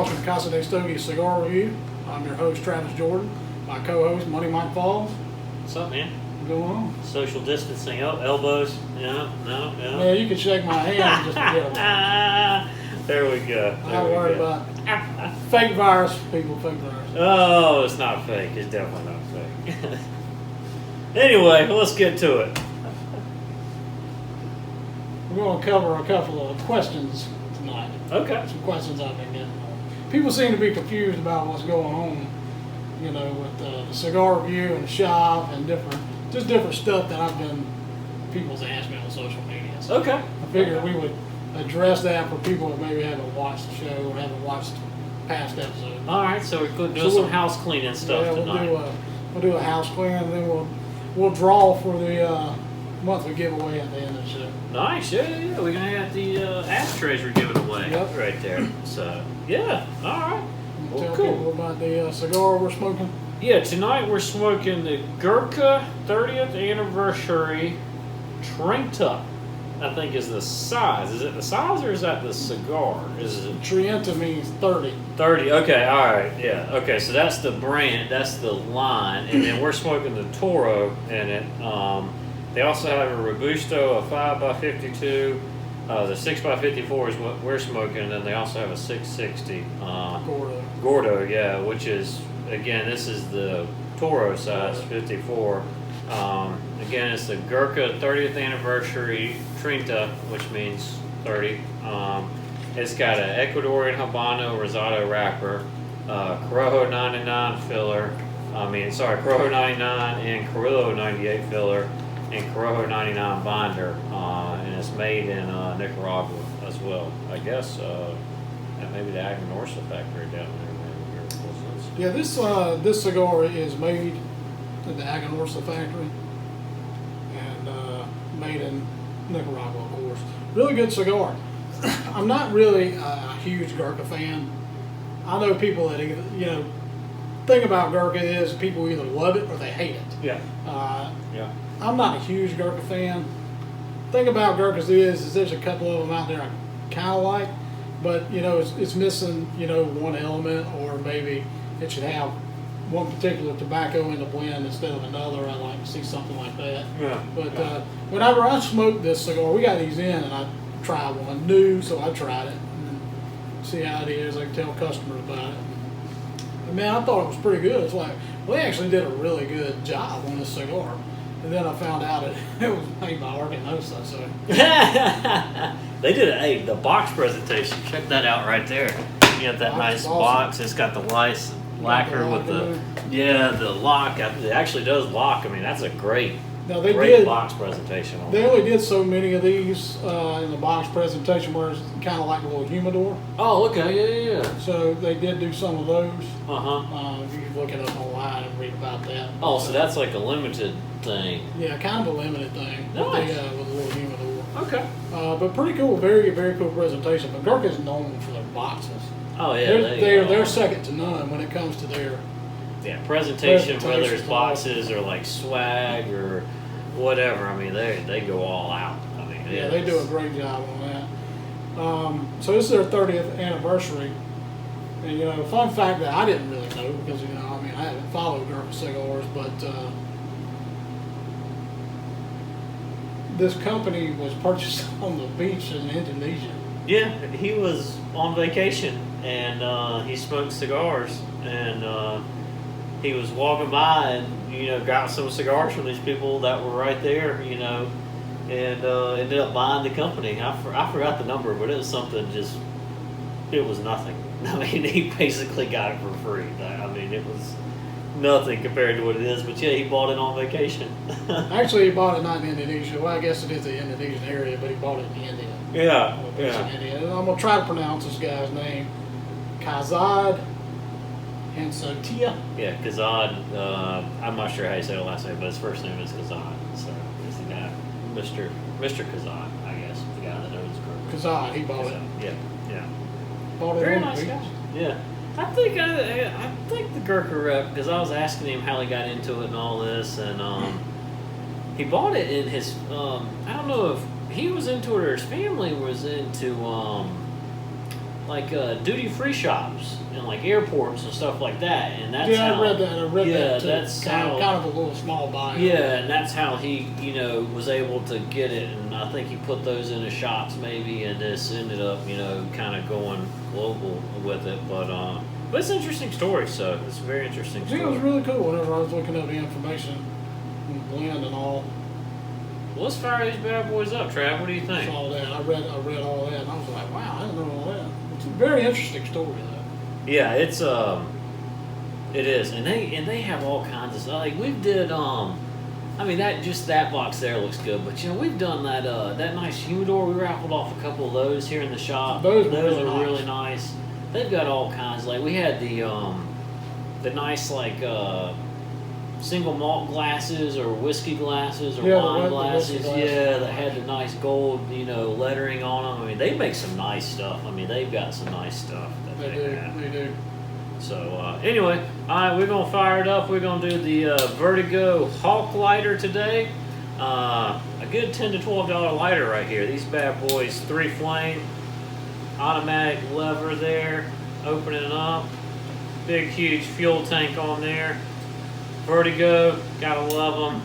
welcome to Casa de Stogies Cigar Review. I'm your host, Travis Jordan. My co-host, Money Mike Falls. What's up, man? What's going on? Social distancing. Oh, elbows. Yeah. Yeah, you can shake my hand just to get them. There we go. I'm not worried about fake virus, people, fake virus. Oh, it's not fake. It's definitely not fake. Anyway, let's get to it. We're going to cover a couple of questions tonight. Okay. Some questions I've been getting. People seem to be confused about what's going on, you know, with the cigar review and the shop and different stuff that people's asked me on social media. So Okay. I figured we would address that for people that maybe haven't watched the show or haven't watched past episodes. All right, so we're doing some house cleaning stuff tonight. We'll do a house clean, and then we'll draw for the monthly giveaway at the end of the show. Nice, yeah. We're gonna have the ashtrays we're giving away right there. So yeah, all right. Well, Tell cool. people about the cigar we're smoking. Yeah, tonight we're smoking the Gurkha 30th Anniversary Treinta. I think is the size. Is it the size or is that the cigar? Is it Treinta means 30. 30? Okay, all right, yeah. Okay, so that's the brand, that's the line, and then we're smoking the Toro in it. They also have a Robusto, a 5x52. The 6x54 is what we're smoking, and then they also have a 660. Gordo, yeah, which is, again, this is the Toro size, 54. Again, it's the Gurkha 30th Anniversary Treinta, which means 30. It's got an Ecuadorian Habano Rosado wrapper, Corojo 99 filler, Corojo 99 and Carrillo 98 filler, and Corojo 99 binder, and it's made in Nicaragua as well. I guess maybe the Aganorsa factory down there. Yeah, this cigar is made at the Aganorsa factory and made in Nicaragua, of course. Really good cigar. I'm not really a huge Gurkha fan. I know people that thing about Gurkha is people either love it or they hate it. Yeah. Yeah. I'm not a huge Gurkha fan. Thing about Gurkhas is there's a couple of them out there I kind of like, but it's missing one element, or maybe it should have one particular tobacco in the blend instead of another. I like to see something like that. Yeah. But whenever I smoke this cigar, we got these in, and I tried one new, so I tried it and see how it is. I can tell customers about it. But man, I thought it was pretty good. It's like, well, they actually did a really good job on this cigar. And then I found out it was made by Arganosa, so. They did the box presentation. Check that out right there. You got that nice awesome box. It's got the nice lacquer with the lock. It actually does lock. I mean, that's a great box presentation. They only did so many of these in the box presentation where it's kind of like a little humidor. Oh, okay, yeah. So they did do some of those. You can look it up online and read about that. Oh, so that's like a limited thing. Yeah, kind of a limited thing. Nice. With a little humidor. Okay. But pretty cool, very, very cool presentation. But Gurkha is known for their boxes. Oh yeah, they're second to none when it comes to their presentation, whether it's boxes or like swag or whatever. I mean, they go all out. I mean, they do a great job on that. So this is their 30th anniversary, and fun fact that I didn't really know because I haven't followed Gurkha cigars, but this company was purchased on the beach in Indonesia. Yeah, he was on vacation and he smoked cigars, and he was walking by and got some cigars from these people that were right there, and ended up buying the company. I forgot the number, but it was something it was nothing. I mean, he basically got it for free. I mean, it was nothing compared to what it is, but yeah, he bought it on vacation. Actually, he bought it not in Indonesia. Well, I guess it is the Indonesian area, but he bought it in India. Yeah. India. And I'm going to try to pronounce this guy's name. Kazad Hansotia. Yeah, Kazad. I'm not sure how you say the last name, but his first name is Kazad. So he's the guy, Mr. Kazad, I guess, the guy that owns Gurkha. Kazad, he bought it. Yeah. Bought it Very on nice the guy. beach. Yeah. I think the Gurkha rep, because I was asking him how he got into it and all this, and he bought it in his, I don't know if he was into it or his family was into duty-free shops and like airports and stuff like that. And that's yeah, how, I read that. I read that too. That's kind of a little small buy. Yeah, and that's how he, was able to get it. And I think he put those in his shops maybe, and this ended up, kind of going global with it. But it's an interesting story. So it's a very interesting story. Yeah, it was really cool whenever I was looking up the information and blend and all. Well, let's fire these bad boys up, Trav. What do you think? All that. I read all that, and I was like, wow, I didn't know all that. It's a very interesting story, though. Yeah, it is, and they have all kinds of stuff. Like we did, that box there looks good, but we've done that nice humidor. We raffled off a couple of those here in the shop. Those are really really nice. They've got all kinds. Like we had the nice single malt glasses or whiskey glasses or wine glasses. Yeah, that had the nice gold, lettering on them. I mean, they make some nice stuff. I mean, they've got some nice stuff that they have. They do. So anyway, all right, we're gonna fire it up. We're gonna do the Vertigo Hawk lighter today. A good $10 to $12 lighter right here. These bad boys, 3 flame, automatic lever there, opening up, big huge fuel tank on there. Vertigo, gotta love them.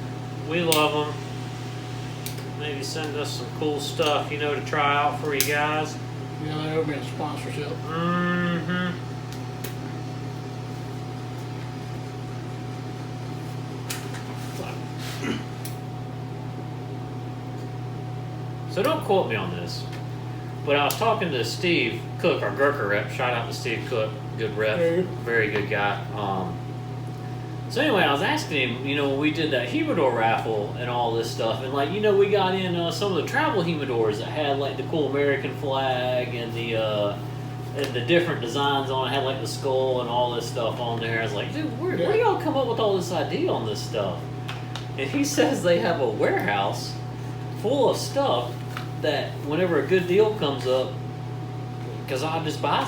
We love them. Maybe send us some cool stuff, to try out for you guys. Yeah, they owe me a sponsorship. Mm-hmm. So don't quote me on this, but I was talking to Steve Cook, our Gurkha rep. Shout out to Steve Cook, good rep, very good guy. So anyway, I was asking him, when we did that humidor raffle and all this stuff, and we got in some of the travel humidors that had the cool American flag and the different designs on it, had the skull and all this stuff on there. I was like, dude, where do y'all come up with all this idea on this stuff? And he says they have a warehouse full of stuff that whenever a good deal comes up, because I just buy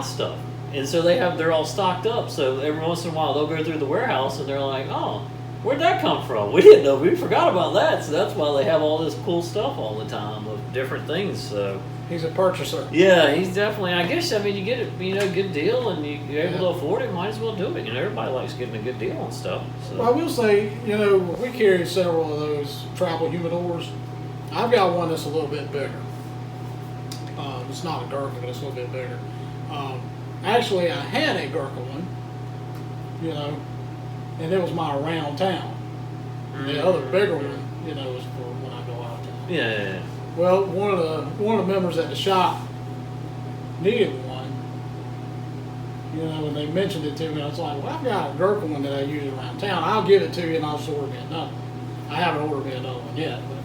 stuff. And so they're all stocked up. So every once in a while they'll go through the warehouse and they're like, oh, where'd that come from? We didn't know. We forgot about that. So that's why they have all this cool stuff all the time of different things. So he's a purchaser. Yeah, he's definitely. I guess you get a good deal and you're able to afford it. Might as well do it. Everybody likes getting a good deal on stuff. So. Well, I will say, we carry several of those travel humidors. I've got one that's a little bit bigger. It's not a Gurkha, but it's a little bit bigger. Actually, I had a Gurkha one, and it was my around town. The other bigger one, was for when I go out of town. Yeah. Well, one of the members at the shop needed one, and they mentioned it to me. I was like, well, I've got a Gurkha one that I use around town. I'll give it to you, and I'll just order me another one. I haven't ordered me another one yet, but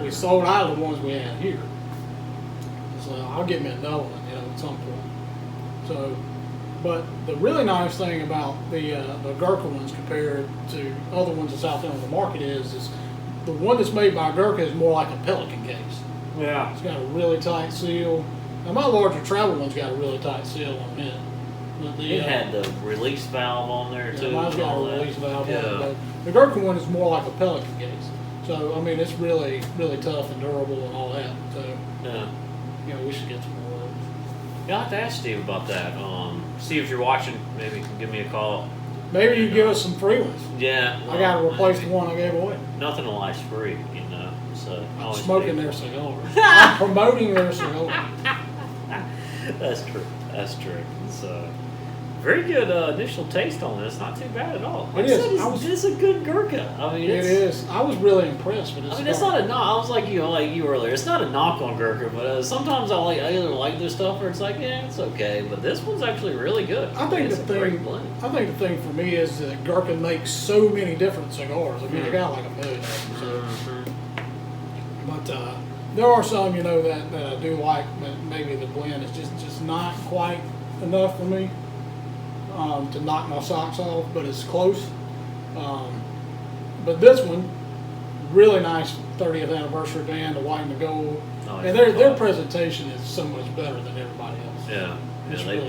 we sold out of the ones we had here. So I'll get me another one, at some point. So, but the really nice thing about the Gurkha ones compared to other ones that's out there on the market is the one that's made by Gurkha is more like a Pelican case. Yeah. It's got a really tight seal. Now my larger travel one's got a really tight seal on it. But it had the release valve on there too. Mine's got a release valve on it. Yeah. But the Gurkha one is more like a Pelican case. So it's really, really tough and durable and all that. So yeah. We should get some more of those. Yeah, I'll have to ask Steve about that. Steve, if you're watching, maybe you can give me a call. Maybe you give us some free ones. Yeah. I got to replace the one I gave away. Nothing in life's free, So I'm smoking their cigars. I'm promoting their cigars. That's true. So very good initial taste on this. Not too bad at all. It is. It's a good Gurkha. It is. I was really impressed with this. It's not a knock. I was like you earlier. It's not a knock on Gurkha, but sometimes I either like this stuff or it's like, yeah, it's okay. But this one's actually really good. I think the thing for me is that Gurkha makes so many different cigars. I mean, they got like a million of them. But there are some, that I do like. But maybe the blend is just not quite enough for me. To knock my socks off, but it's close. But this one, really nice 30th anniversary band, the white and the gold, and their presentation is so much better than everybody else. Yeah,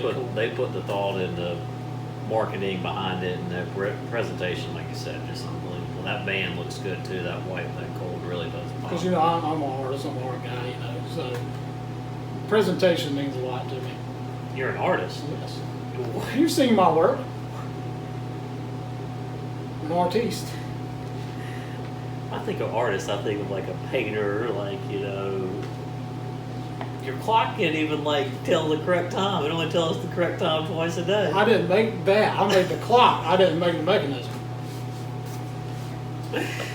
cool. They put the thought in the marketing behind it, and their presentation, like you said, just unbelievable. That band looks good too. That white and that gold really does. Because I'm an artist, I'm an art guy, so presentation means a lot to me. You're an artist. Yes. You've seen my work. I'm an artiste. I think of artist, I think of like a painter, like, you know, your clock can't even like tell the correct time. It only tells the correct time twice a day. I didn't make that. I made the clock. I didn't make the mechanism.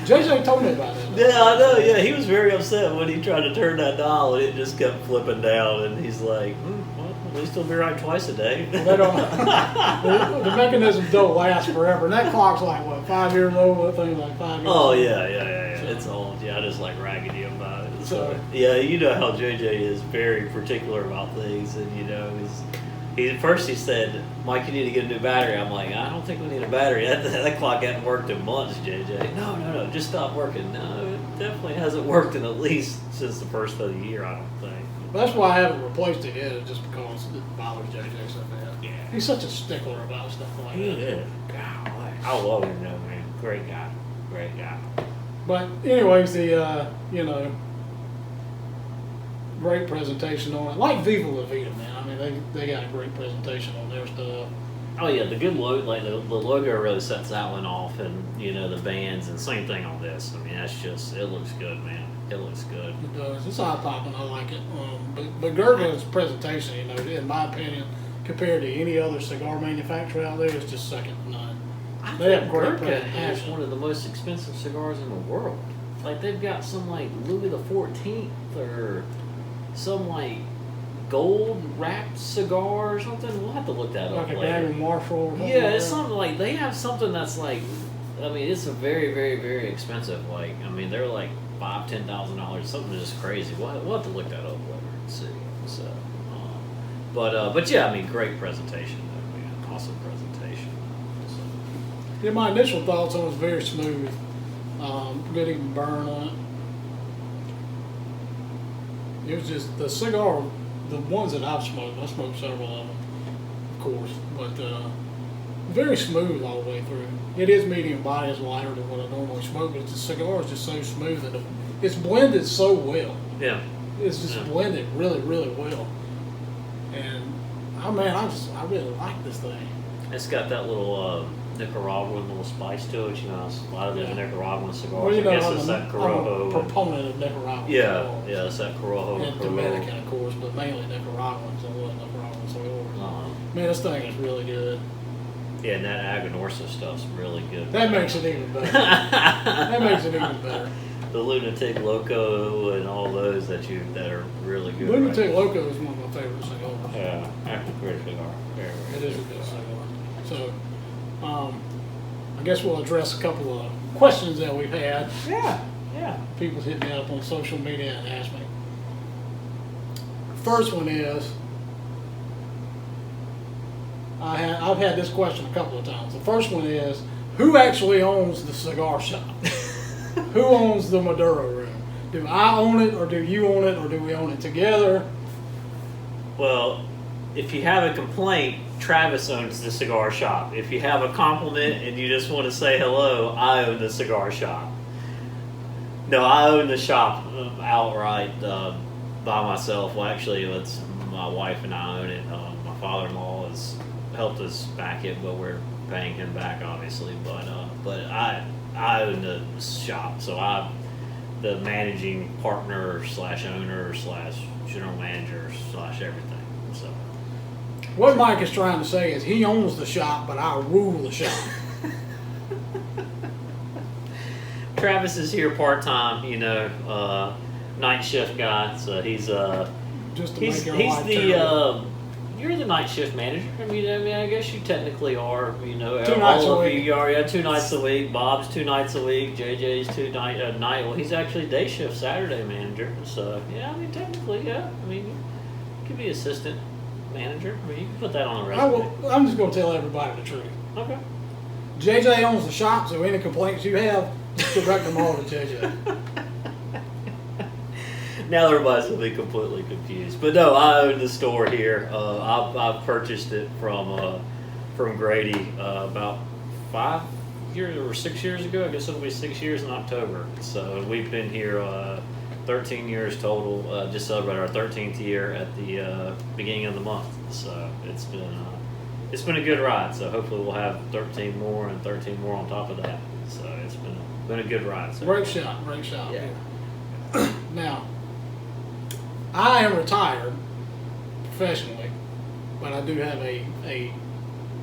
JJ told me about that. Yeah, I know. Yeah, he was very upset when he tried to turn that dial and it just kept flipping down. And he's like, well, at least it'll be right twice a day. They don't. The mechanisms don't last forever. And that clock's like what, 5 years old? That thing's like 5 years Oh old. yeah. So, It's old. Yeah, I just like ragging you about it. So- Yeah, you know how JJ is very particular about things, and you know at first he said, Mike, you need to get a new battery. I'm like, I don't think we need a battery. That clock hasn't worked in months, JJ. No, just stop working. No, it definitely hasn't worked in at least since the first of the year, I don't think. that's why I haven't replaced it yet, just because it bothers JJ so bad. Yeah. He's such a stickler about stuff like that. Golly. I love him though, man. Great guy. But anyways, the great presentation on it. Like Viva La Vida, man. I mean, they got a great presentation on their stuff. Oh yeah, the good logo, like the logo really sets that one off, and you know the bands, and same thing on this. I mean, that's just, it looks good, man. It looks good. It does. It's eye popping. I like it. But Gurkha's presentation, in my opinion, compared to any other cigar manufacturer out there, is just second to none. They have great Gurkha has presentation. one of the most expensive cigars in the world. Like they've got some like Louis the 14th or some like gold wrapped cigar or something. We'll have to look that up Like a later. Daniel Marshall. Or something Yeah, like it's that. something like they have something that's like, I mean, it's a very, very, very expensive. Like, I mean, they're like $5,000-$10,000, something just crazy. We'll have to look that up later and see. So, but yeah, I mean, great presentation though, man. Awesome presentation. So, Yeah, my initial thoughts on it was very smooth. Good even burn on it. It was just the cigar, the ones that I've smoked. I smoked several of them, of course, but very smooth all the way through. It is medium body, it's lighter than what I normally smoke, but the cigar is just so smooth that it's blended so well. yeah. It's just blended really, really well. And oh man, I really like this thing. It's got that little Nicaraguan little spice to it. You know, a lot of those Nicaraguan cigars. Well, you know, I guess I'm it's a that Corojo. I'm a proponent of Nicaraguan. Yeah, cigars. yeah, it's that Corojo. And Dominican, of course, but mainly Nicaraguans. I love Nicaraguan cigars. Man, this thing is really good. Yeah, and that Aganorsa stuff's really good. That makes it even better. That makes it even better. The Lunatic Loco and all those that are really good. Lunatic Loco is one of my favorite cigars. Yeah, actually, great cigar. It is a good cigar. So, I guess we'll address a couple of questions that we've had. Yeah. People hit me up on social media and ask me. First one is, I've had this question a couple of times. The first one is, who actually owns the cigar shop? Who owns the Maduro room? Do I own it, or do you own it, or do we own it together? Well, if you have a complaint, Travis owns the cigar shop. If you have a compliment and you just want to say hello, I own the cigar shop. No, I own the shop outright by myself. Well, actually, it's my wife and I own it. My father-in-law has helped us back it, but we're paying him back, obviously. But I own the shop, so I'm the managing partner slash owner slash general manager slash everything. So. What Mike is trying to say is he owns the shop, but I rule the shop. Travis is here part time, night shift guy. So he's Just to he's make your life the terrible. you're the night shift manager. I mean, I guess you technically are. 2 nights all a of week. you are. Yeah, 2 nights a week. Bob's 2 nights a week. JJ's 2 night. Well, he's actually day shift Saturday manager. So yeah, I mean technically, yeah. I mean, you could be assistant manager. I mean, you can put that on a resume. I'm just going to tell everybody the truth. Okay. JJ owns the shop, so any complaints you have, just direct them all to JJ. Now everybody's gonna be completely confused, but no, I own the store here. I've purchased it from Grady about 5 years or 6 years ago. I guess it'll be 6 years in October. So we've been here 13 years total. Just celebrated our 13th year at the beginning of the month. So it's been a good ride. So hopefully we'll have 13 more and 13 more on top of that. So it's been a good ride. So. Great shot. Yeah. Now, I am retired professionally, but I do have a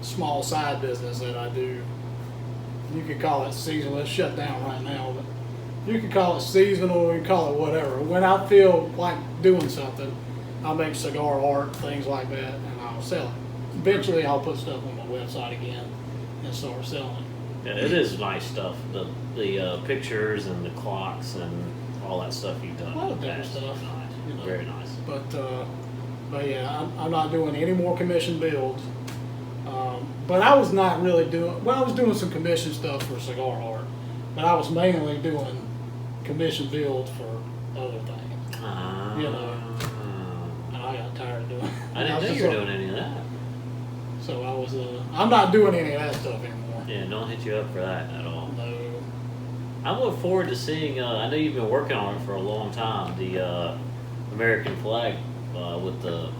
small side business that I do. You could call it seasonal. It's shut down right now, but you could call it seasonal. You could call it whatever. When I feel like doing something, I'll make cigar art, things like that, and I'll sell it. Eventually, I'll put stuff on my website again and start selling it. Yeah, it is nice stuff. The pictures and the clocks and all that stuff you've done. A lot of in the different past. stuff. Nice. You know. Very nice. But yeah, I'm not doing any more commission builds. But I was not really doing, well, I was doing some commission stuff for cigar art, but I was mainly doing commission builds for other things. You know, and I got tired of doing it. I didn't know you were doing any of that. So I was, I'm not doing any of that stuff anymore. Yeah, don't hit you up for that at all. No. I look forward to seeing, I know you've been working on it for a long time, the American flag with the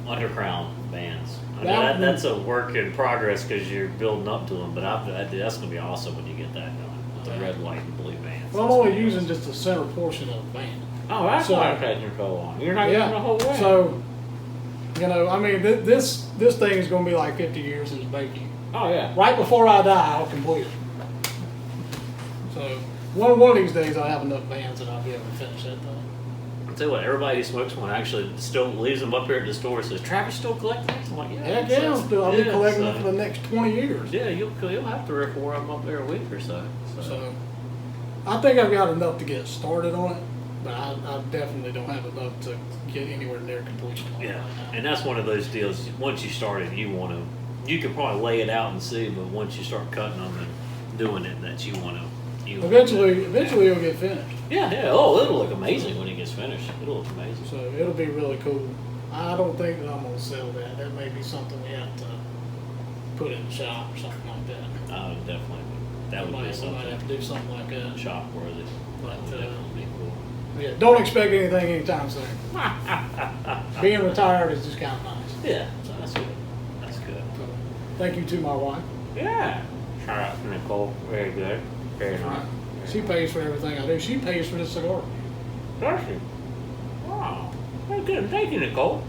undercrown bands. I mean, that's a work in progress because you're building up to them, but that's going to be awesome when you get that done. The red, white, and blue bands. Well, I'm only using just the center portion of the band. Oh, that's why I'm cutting your coat on. You're not using the whole way. So, you know, I mean, this thing is going to be like 50 years in the making. Oh, yeah. Right before I die, I'll complete it. So, one of these days, I'll have enough bands that I'll be able to finish that thing. I'll tell you what, everybody who smokes one actually still leaves them up here at the store and says, Travis still collecting these? I'm like, yeah. Heck yeah, I'll be collecting them for the next 20 years. Yeah, you'll have 3 or 4 of them up there a week or so. So, I think I've got enough to get started on it, but I definitely don't have enough to get anywhere near completion on it Yeah, right now. and that's one of those deals. Once you start it, you can probably lay it out and see, but once you start cutting them and doing it, that you want to. Eventually it'll get finished. Yeah. Oh, it'll look amazing when it gets finished. It'll look amazing. So it'll be really cool. I don't think that I'm gonna sell that. That may be something we have to put in the shop or something like that. Definitely. That would be We might something have to do something like that. shop worthy. That would definitely be cool. Yeah, don't expect anything anytime soon. Being retired is just kind of nice. Yeah, so that's good. That's good. So, thank you to my wife. Yeah. Shout out to Nicole. Very good. Very nice. She pays for everything I do. She pays for the cigar. Does she? Wow. Very good. Thank you, Nicole.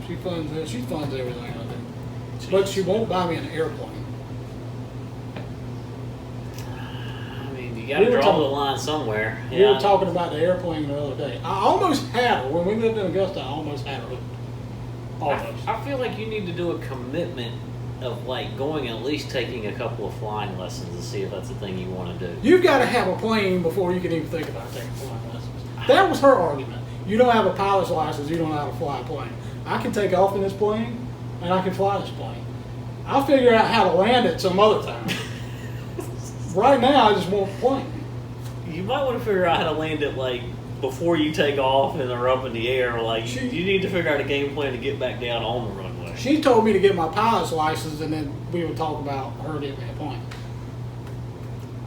She funds everything I do. But she won't buy me an airplane. I mean, you got to draw the line somewhere. We were talking about the airplane the other day. I almost had her. When we lived in Augusta, I almost had her hooked. Almost. I feel like you need to do a commitment of like going at least taking a couple of flying lessons to see if that's the thing you want to do. You've got to have a plane before you can even think about taking flying lessons. That was her argument. You don't have a pilot's license, you don't know how to fly a plane. I can take off in this plane, and I can fly this plane. I'll figure out how to land it some other time. Right now, I just want the plane. You might want to figure out how to land it like before you take off and are up in the air. Like you need to figure out a game plan to get back down on the runway. She told me to get my pilot's license, and then we would talk about her getting me a plane.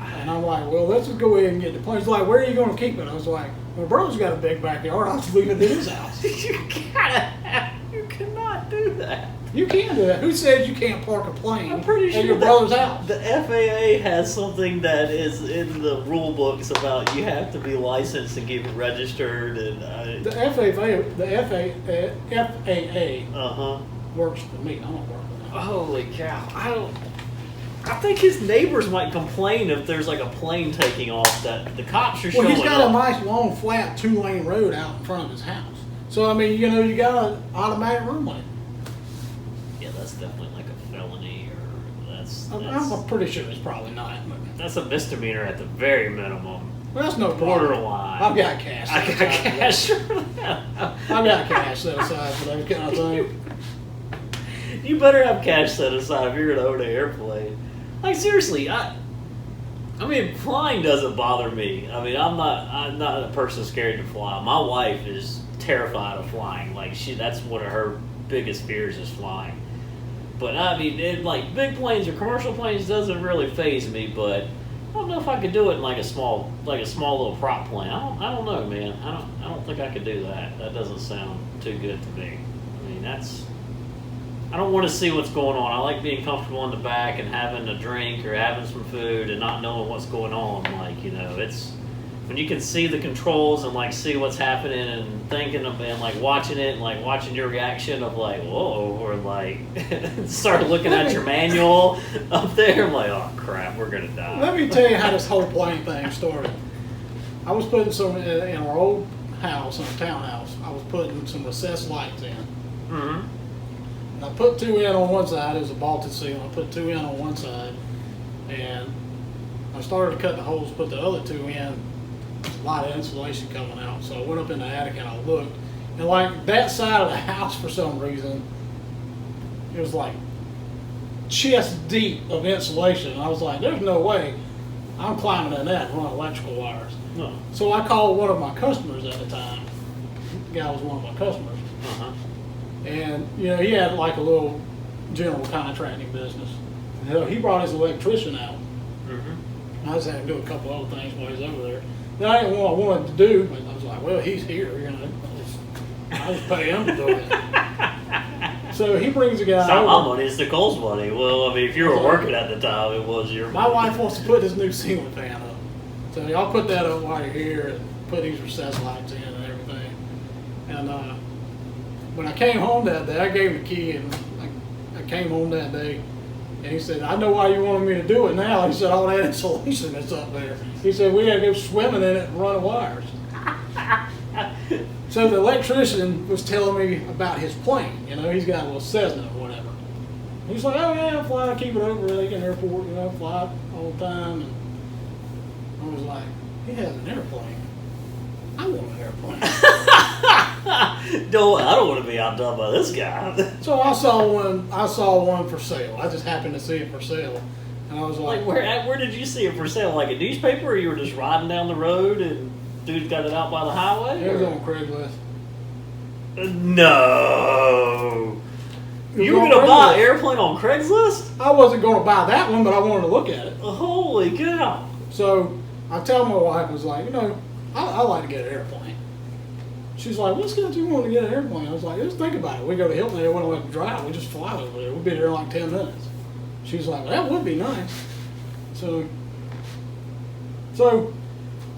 And I'm like, well, let's just go ahead and get the plane. She's like, where are you going to keep it? I was like, my brother's got a big backyard. I'll just leave it in his house. You cannot do that. You can do that. Who says you can't park a plane I'm pretty sure at your brother's house? The FAA has something that is in the rule books about you have to be licensed and get registered and. The FAA works for me. I don't work for them. Holy cow! I think his neighbors might complain if there's like a plane taking off that the cops are showing Well, he's got up. a nice long flat 2-lane road out in front of his house. So I mean, you know, you got an automatic runway. Yeah, that's definitely like a felony, or that's I'm pretty sure it's probably not. But that's a misdemeanor at the very minimum. well, that's no problem. Borderline. I've got cash. I got cash. I've got cash set aside for those kind of things. You better have cash set aside if you're gonna own an airplane. Like seriously, I mean, flying doesn't bother me. I mean, I'm not a person scared to fly. My wife is terrified of flying. Like that's one of her biggest fears is flying. But I mean, like big planes or commercial planes doesn't really faze me. But I don't know if I could do it in like a small little prop plane. I don't know, man. I don't think I could do that. That doesn't sound too good to me. I mean, I don't want to see what's going on. I like being comfortable in the back and having a drink or having some food and not knowing what's going on. Like, it's when you can see the controls and like see what's happening and thinking of and like watching it and like watching your reaction of like, whoa, or like start looking at your manual up there. I'm like, oh crap, we're gonna die. Let me tell you how this whole plane thing started. I was putting some in our old house, in our townhouse. I was putting some recessed lights in. Mm-hmm. And I put 2 in on one side. It was a vaulted ceiling. I put 2 in on one side, and I started to cut the holes, put the other 2 in. A lot of insulation coming out. So I went up in the attic and I looked, and like that side of the house, for some reason, it was like chest deep of insulation. And I was like, there's no way I'm climbing in that and running electrical wires. No. So I called one of my customers at the time. The guy was one of my customers. Uh-huh. And, he had like a little general contracting business. And he brought his electrician out. Mm-hmm. I just had to do a couple other things while he was over there. That ain't what I wanted to do, but I was like, well, he's here, I just pay him to do it. So he brings a guy It's not over. my money, it's Nicole's money. Well, I mean, if you were working at the time, it was your My money. wife wants to put this new ceiling fan up. So I'll put that up while you're here and put these recessed lights in and everything. And when I came home that day, I gave him the key, and I came home that day. And he said, I know why you wanted me to do it now. He said, all that insulation that's up there. He said, we had to go swimming in it and run wires. So the electrician was telling me about his plane. He's got a little Cessna or whatever. He's like, oh yeah, I fly, keep it over Lincoln Airport, fly all the time. And I was like, he has an airplane. I want an airplane. No, I don't want to be outdone by this guy. So I saw one for sale. I just happened to see it for sale. And I was like, where did you see it for sale? Like a newspaper, or you were just riding down the road and dude got it out by the highway? it was on Craigslist. No. It was You were on going to buy an Craigslist. airplane on Craigslist? I wasn't going to buy that one, but I wanted to look at it. Holy cow. So I tell my wife, I was like, I like to get an airplane. She's like, what's got you want to get an airplane? I was like, just think about it. We go to Hilton, we don't have to drive. We just fly over there. We'll be there in like 10 minutes. She's like, well, that would be nice. So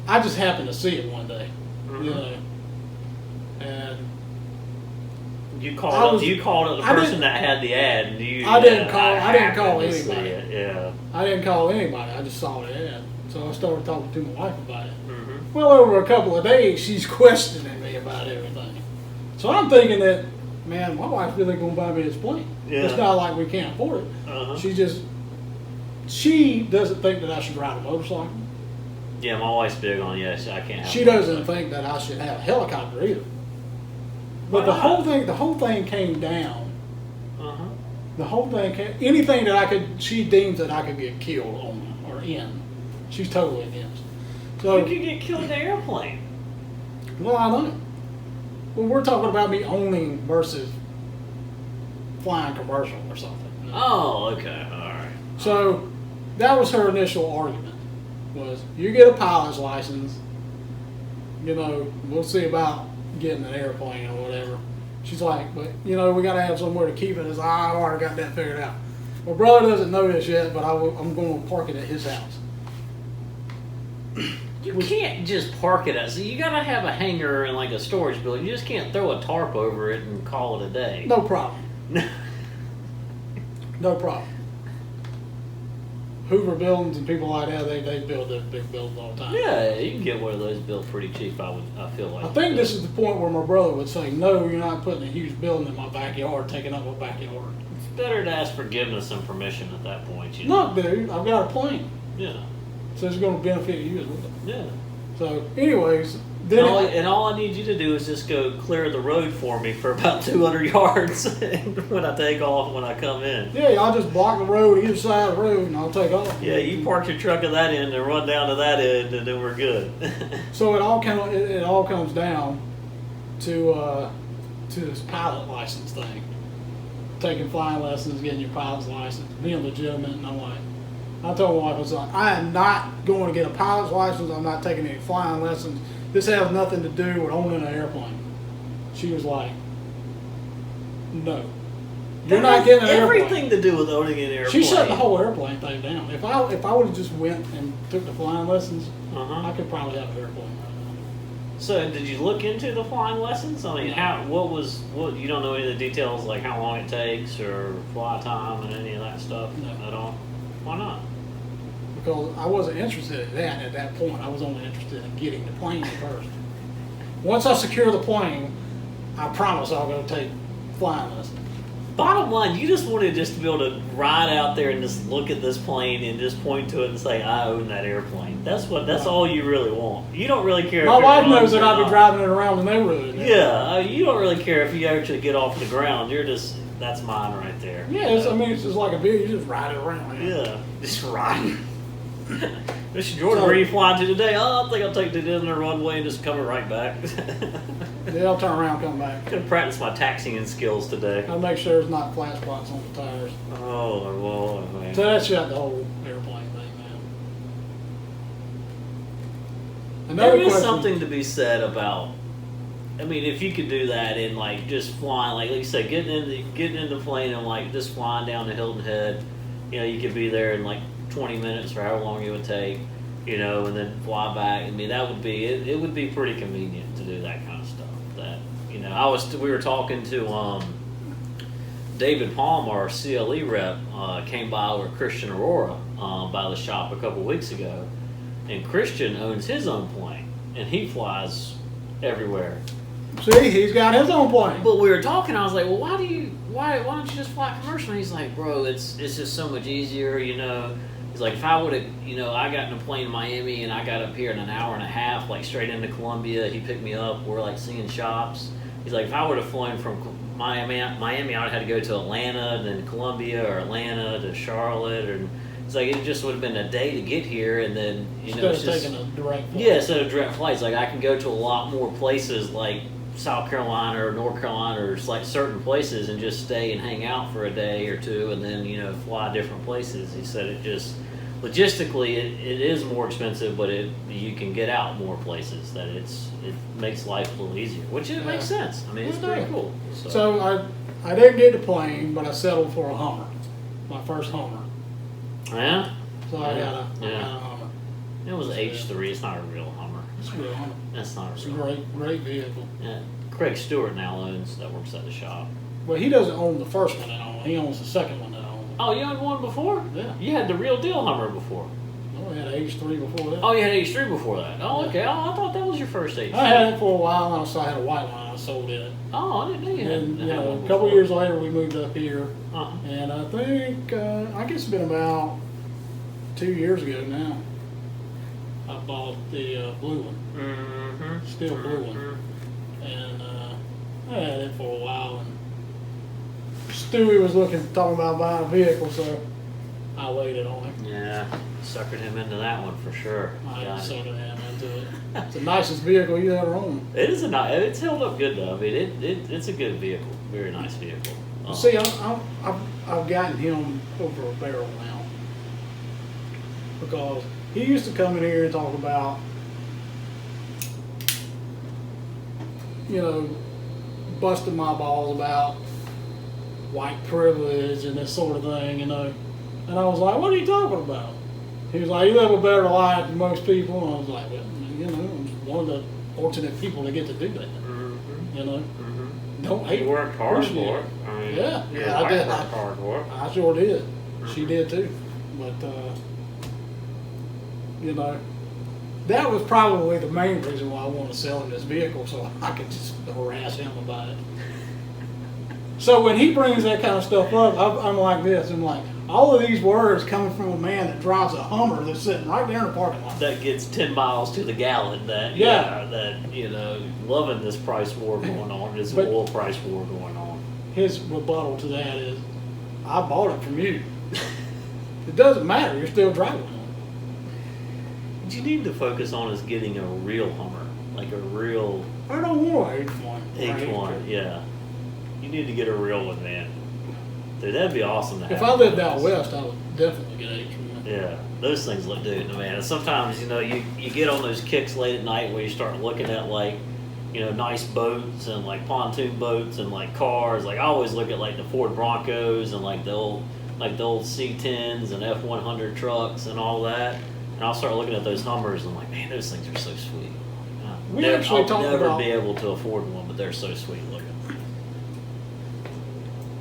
I just happened to see it one day, Mm-hmm. And You called the person that had the ad, and you. I didn't call happened to see anybody. it, yeah. I didn't call anybody. I just saw the ad. So I started talking to my wife about it. Mm-hmm. Well, over a couple of days, she's questioning me about everything. So I'm thinking that, man, my wife's really going to buy me this plane. Yeah. It's not like we can't afford it. Uh-huh. She doesn't think that I should ride a motorcycle. Yeah, my wife's big on yes. I can't. Have She doesn't think that I should have a helicopter either. But the whole thing came down. Uh-huh. The whole thing anything that she deems that I could get killed on or in, she's totally against. So You could get killed in an airplane. well, I know. Well, we're talking about me owning versus flying commercial or something. Oh, okay, all right. So that was her initial argument. Was you get a pilot's license, we'll see about getting an airplane or whatever. She's like, but we got to have somewhere to keep it. It's like, I already got that figured out. My brother doesn't know this yet, but I'm going to park it at his house. You can't just park it so you gotta have a hangar and like a storage building. You just can't throw a tarp over it and call it a day. No problem. No problem. Hoover buildings and people like that, they build those big buildings all the time. Yeah, you can get one of those built pretty cheap. I feel like. I think this is the point where my brother would say, no, you're not putting a huge building in my backyard, taking up my backyard. It's better to ask forgiveness and permission at that point. No, dude, I've got a plane. Yeah. So it's going to benefit you as well. Yeah. So, anyways, then And all I need you to do is just go clear the road for me for about 200 yards when I take off, when I come in. yeah, I'll just block the road, either side of the road, and I'll take off. Yeah, you park your truck at that end and run down to that end, and then we're good. So it all comes down to this pilot license thing. Taking flying lessons, getting your pilot's license, being legitimate, and I'm like, I told my wife, I was like, I am not going to get a pilot's license. I'm not taking any flying lessons. This has nothing to do with owning an airplane. She was like, no. You're not getting an airplane. Everything to do with owning an airplane. She shut the whole airplane thing down. If I would have just went and took the flying lessons, I could probably have an airplane right now. So, did you look into the flying lessons? I mean, what you don't know any of the details, like how long it takes or fly time and any of that stuff at all? Why not? Because I wasn't interested in that at that point. I was only interested in getting the plane first. Once I secure the plane, I promise I'll go take flying lessons. Bottom line, you just wanted just to be able to ride out there and just look at this plane and just point to it and say, I own that airplane. That's all you really want. You don't really care. My if wife it knows runs that or I'll be not. driving it around the neighborhood. Yeah, you don't really care if you actually get off the ground. You're just, that's mine right there. Yeah, it's just like a vehicle. You just ride it around. Man. Yeah, just ride. Mr. Jordan, where are you flying to today? Oh, I think I'll take it in the runway and just come right back. Yeah, I'll turn around and come back. I'm going to practice my taxiing skills today. I'll make sure there's not flat spots on the tires. Oh, Lord, man. So that's shut the whole airplane thing down. There is something to be said about, I mean, if you could do that and like just flying, like you say, getting in the plane and like just flying down to Hilton Head, you could be there in like 20 minutes or however long it would take, and then fly back. I mean, that would be it would be pretty convenient to do that kind of stuff. That we were talking to David Palm, our CLE rep, came by with Christian Aurora by the shop a couple weeks ago, and Christian owns his own plane and he flies everywhere. See, he's got his own plane. But we were talking, I was like, well, why don't you just fly commercial? And he's like, bro, it's just so much easier, He's like, if I would have, I got in a plane in Miami and I got up here in an hour and a half, like straight into Columbia. He picked me up. We're like seeing shops. He's like, if I would have flown from Miami, I would have had to go to Atlanta, then Columbia, or Atlanta to Charlotte, and it's like it just would have been a day to get here, and then instead of taking a direct flight. Yeah, instead of direct flights, like I can go to a lot more places, like South Carolina or North Carolina, or like certain places, and just stay and hang out for a day or two, and then fly different places. He said it just logistically it is more expensive, but you can get out more places. That it makes life a little easier, which it makes sense. I mean, it's pretty cool. So I didn't get the plane, but I settled for a Hummer, my first Hummer. Yeah. So I got a Hummer. It was H3. It's not a real Hummer. It's a real Hummer. That's not a It's real. a great vehicle. Yeah. Craig Stewart now works at the shop. Well, he doesn't own the first one that I own. He owns the second one that I own. Oh, you had one before? Yeah. You had the real deal Hummer before. Oh, I had an H3 before that. Oh, you had H3 before that. Oh, okay. Oh, I thought that was your first H3. I had it for a while, and I had a white one. I sold it. Oh, I didn't know you had. And a couple years later, we moved up here, Uh-huh. and I think I guess it's been about 2 years ago now. I bought the blue one, Mm-hmm. still blue one, and I had it for a while. And Stewie was talking about buying a vehicle, so I waited on him. Yeah, suckered him into that one for sure. I Got it. suckered him into it. It's the nicest vehicle you ever owned. It is it's held up good though. I mean, it's a good vehicle, very nice vehicle. See, I've gotten him over a barrel now because he used to come in here and talk about, busting my balls about white privilege and this sort of thing, And I was like, what are you talking about? He was like, you live a better life than most people. And I was like, well, I'm one of the fortunate people that get to do that. Mm-hmm. Don't hate. He worked hard Appreciate for it. it. I mean, Yeah, I did. Worked hard for it. I sure did. She did too. But, that was probably the main reason why I wanted to sell him this vehicle, so I could just harass him about it. So when he brings that kind of stuff up, I'm like this. I'm like, all of these words coming from a man that drives a Hummer that's sitting right there in the parking lot. That gets 10 miles to the gallon. Loving this price war going on, this oil price war going on. His rebuttal to that is, I bought it from you. It doesn't matter. You're still driving one. What you need to focus on is getting a real Hummer, like a real I don't want an H1. H1. Yeah, you need to get a real one, man. Dude, that'd be awesome to have. If I lived out west, I would definitely get an H1. Yeah, those things look good, man. And sometimes, you get on those kicks late at night where you start looking at like, nice boats and like pontoon boats and like cars. Like I always look at like the Ford Broncos and like the old C10s and F100 trucks and all that. And I'll start looking at those Hummers and I'm like, man, those things are so sweet. I'll never be able to afford one, but they're so sweet looking.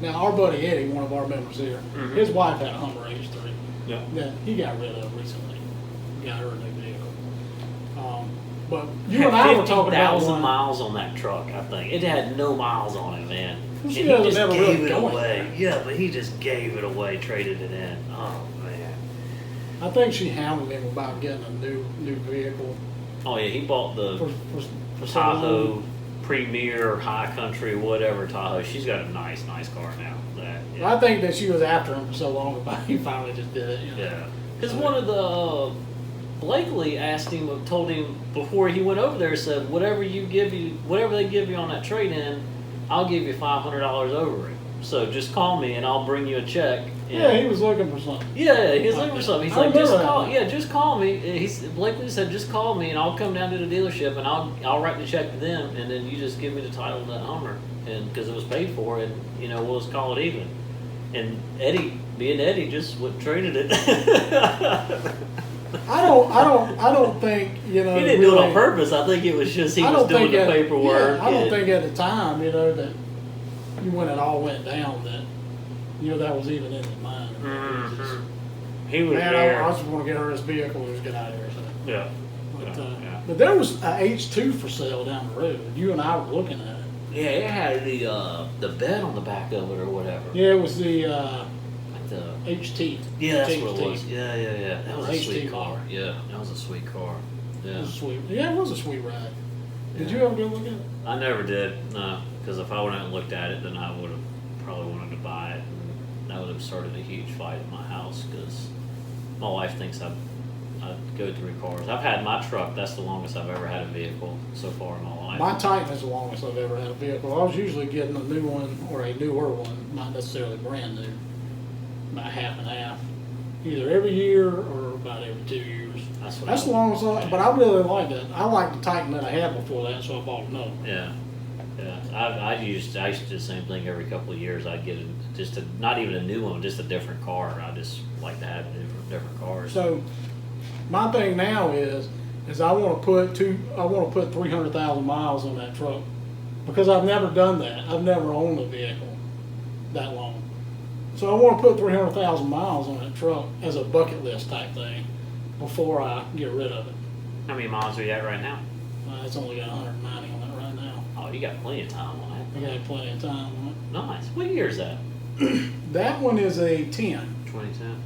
Now, our buddy Eddie, one of our members here, his wife had a Hummer H3 Yeah. that he got rid of recently. Got her a new vehicle. But you and I were talking about 50,000 one. miles on that truck, I think. It had no miles on it, man. And She he doesn't just ever gave really it go away. anywhere. Yeah, but he just gave it away, traded it in. Oh, man. I think she hounded him about getting a new vehicle. Oh, yeah, he bought the For Tahoe Premier, High Country, whatever Tahoe. She's got a nice car now. Well, I think that she was after him for so long, but he finally just did it. Yeah. Because one of the Blakely told him before he went over there, said whatever they give you on that trade-in, I'll give you $500 over it. So just call me and I'll bring you a check. Yeah, he was looking for something. Yeah, he was looking for something. He's I like, just remember call. that. Yeah, just call me. Blakely said, just call me and I'll come down to the dealership and I'll write the check to them and then you just give me the title of that Hummer and because it was paid for and we'll just call it even. And Eddie just traded it. I don't think He didn't do it on purpose. I think it was just he was doing the paperwork. Yeah, I don't think at the time, that when it all went down, that that was even in his mind. He was Man, there. I just want to get her this vehicle and just get out of here. So. Yeah. But there was a H2 for sale down the road. You and I were looking at it. Yeah, it had the bed on the back of it or whatever. Yeah, it was the Like the HT. Yeah, that's HT. what it was. Yeah. That was a HT sweet car. car. Yeah, that was a sweet car. It Yeah. was sweet. Yeah, it was a sweet ride. Did Yeah. you ever go look at it? I never did, no. Because if I wouldn't have looked at it, then I would have probably wanted to buy it. And that would have started a huge fight in my house because my wife thinks I go through cars. I've had my truck. That's the longest I've ever had a vehicle so far in my life. My Titan is the longest I've ever had a vehicle. I was usually getting a new one or a newer one, not necessarily brand new, about half and half, either every year or about every 2 years. That's the longest but I really like that. I like the Titan that I had before that, so I bought another one. Yeah. I used to do the same thing every couple of years. I'd get not even a new one, just a different car. I just like to have different cars. So my thing now is I want to put 300,000 miles on that truck because I've never done that. I've never owned a vehicle that long. So I want to put 300,000 miles on that truck as a bucket list type thing before I get rid of it. How many miles are you at right now? It's only got 190 on it right now. Oh, you got plenty of time on I that. got plenty of time on Nice. What year is that? it. That one is a 10. 2010.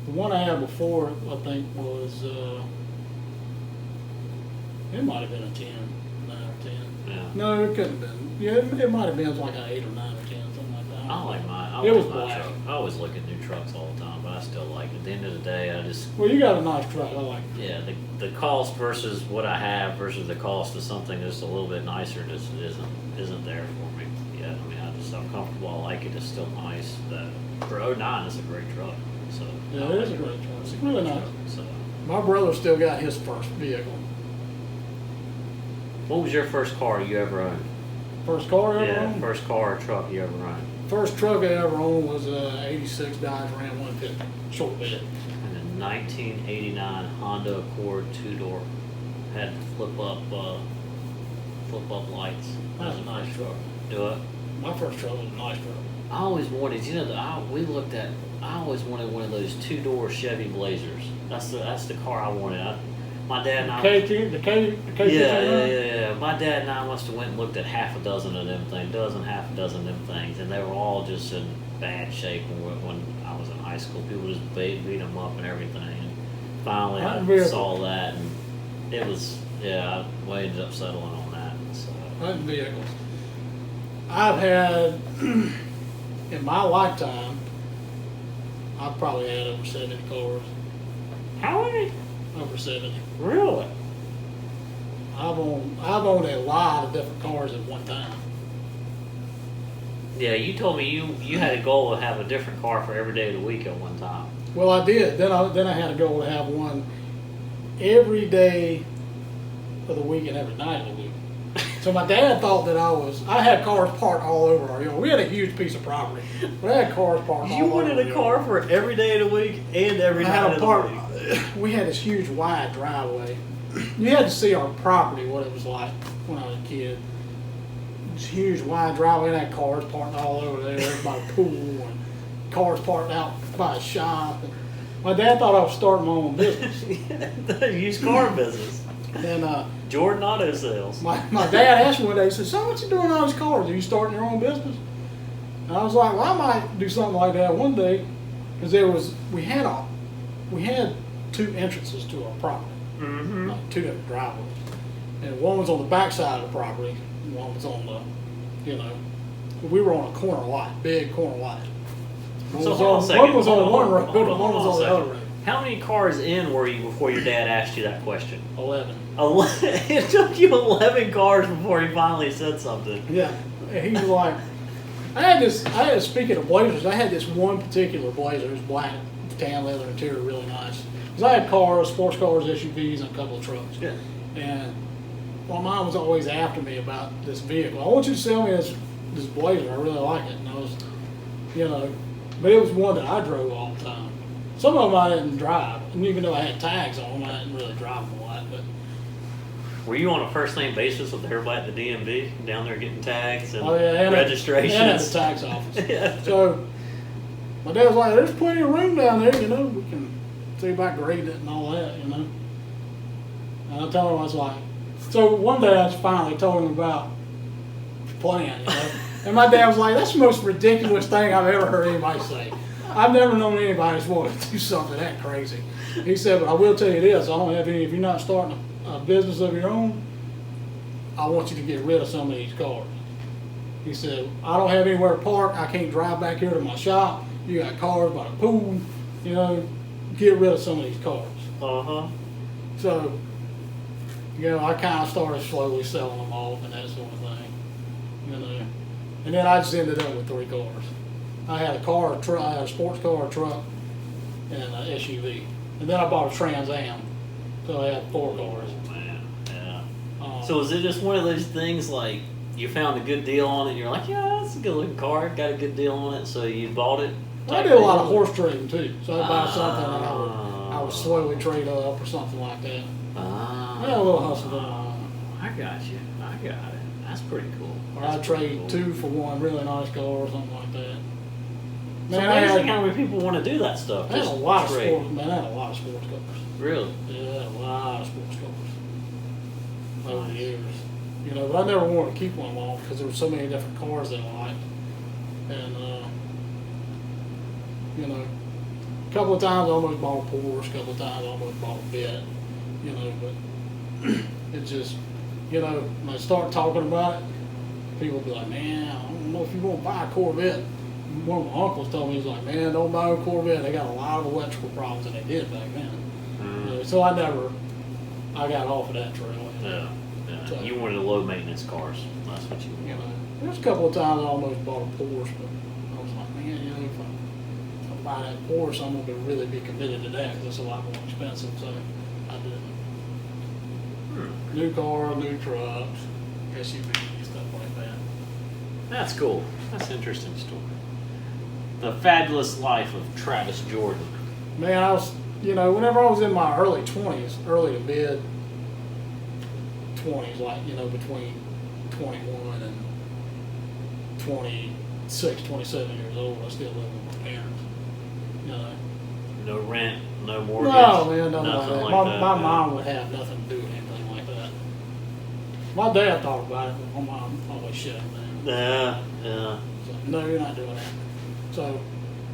The one I had before, I think, was, it might have been a 10, 9 or 10. Yeah. No, it couldn't have been. Yeah, it might have been like an 8 or 9 or 10, something like that. I like mine. It was my black. truck. I always look at new trucks all the time, but I still like it. At the end of the day, I just Well, you got a nice truck. I like it. yeah the cost versus what I have versus the cost of something that's a little bit nicer just isn't there for me. Yeah, I mean I'm comfortable. I like it. It's still nice. But for '09, it's a great truck. So Yeah, it is a great truck. It's really nice. So My brother still got his first vehicle. what was your first car you ever owned? First car I ever Yeah, owned? first car or truck you ever owned. First truck I ever owned was a 86 Dodge Ram 150, short bed. And a 1989 Honda Accord 2-door had flip up lights. That was a nice truck. Do it. My first truck was a nice truck. I always wanted, I always wanted one of those 2-door Chevy Blazers. That's the car I wanted. My dad and I. The K. Yeah. My dad and I must have went and looked at half a dozen of them things, half a dozen of them things, and they were all just in bad shape when I was in high school. People just beat them up and everything. And finally, I saw that, and it was I ended up settling on that. So. Hunting vehicles. I've had in my lifetime, I've probably had over 70 cars. How many? Over 70. Really? I've owned a lot of different cars at one time. Yeah, you told me you had a goal to have a different car for every day of the week at one time. Well, I did. Then I had a goal to have one every day of the week and every night of the week. So my dad thought that I had cars parked all over our yard. We had a huge piece of property, but I had cars parked all You over wanted the a car yard. for every day of the week and every I night had of a the park. week. We had this huge wide driveway. You had to see our property, what it was like when I was a kid. This huge wide driveway, and had cars parked all over there by the pool, and cars parked out by a shop. And my dad thought I was starting my own business. The used car business. And Jordan Auto Sales. my dad asked me one day, he said, "So what you doing all these cars? Are you starting your own business?" And I was like, "Well, I might do something like that one day," because we had two entrances to our property, Mm-hmm. like two different driveways, and one was on the back side of the property, and one was on the, we were on a corner lot, big corner lot. One So was hold on a on, second. one was on Hold one on, road, hold and one was a on the second. other road. How many cars in were you before your dad asked you that question? 11. It took you 11 cars before he finally said something. Yeah, and he was like, speaking of blazers, I had this one particular blazer, it was black, tan leather interior, really nice. Because I had cars, sports cars, SUVs, and a couple of trucks. Yeah. And my mom was always after me about this vehicle. I want you to sell me this blazer, I really like it. And I was, but it was one that I drove all the time. Some of them I didn't drive, and even though I had tags on them, I didn't really drive them a lot. But Were you on a first name basis with everybody at the DMV down there getting tags and and at registrations? the tax office. Yeah. So my dad was like, "There's plenty of room down there, we can see about grading it and all that, And I told him, I was like, so one day I finally told him about the plan, And my dad was like, "That's the most ridiculous thing I've ever heard anybody say. I've never known anybody that's wanted to do something that crazy." He said, "But I will tell you this, I don't have any, if you're not starting a business of your own, I want you to get rid of some of these cars." He said, "I don't have anywhere to park. I can't drive back here to my shop. You got cars by the pool, get rid of some of these cars." Uh-huh. So, I kind of started slowly selling them off and that sort of thing, And then I just ended up with 3 cars. I had a car, a truck, I had a sports car, a truck, and an SUV. And then I bought a Trans Am, so I had 4 cars. Man, yeah. So is it just one of those things like you found a good deal on it and you're like, yeah, that's a good looking car, got a good deal on it, so you bought it? I did a lot of horse trading too, so I'd buy something and I would slowly trade up or something like that. I had a little hustle going on. I got you. I got it. That's pretty cool. Or I'd trade 2 for 1 really nice car or something like that. It's amazing how many people want to do that stuff. I had a just lot of trade. sports, man. I had a lot of sports cars. Really? Yeah, I had a lot of sports cars over the years. But I never wanted to keep one long because there were so many different cars that I liked. And, a couple of times I almost bought a Porsche, a couple of times I almost bought a Vet, but it just, when I start talking about it, people be like, "Man, I don't know if you want to buy a Corvette." One of my uncles told me, he's like, "Man, don't buy a Corvette. They got a lot of electrical problems," and they did back then. So I got off of that trail. Yeah. So, You wanted low maintenance cars. That's what you wanted. There's a couple of times I almost bought a Porsche, but I was like, man, if I buy that Porsche, I'm going to really be committed to that because it's a lot more expensive. So I didn't. New car, new trucks, SUV, stuff like that. That's cool. That's an interesting story. The fabulous life of Travis Jordan. Man, I was, whenever I was in my early 20s, early to mid 20s, like, between 21 and 26, 27 years old, I still lived with my parents. No rent, no mortgage. No, man, nothing nothing like like that. that. My mom would have nothing to do with anything like that. My dad thought about it, but my mom always shut him down. Yeah. So, no, you're not doing that. So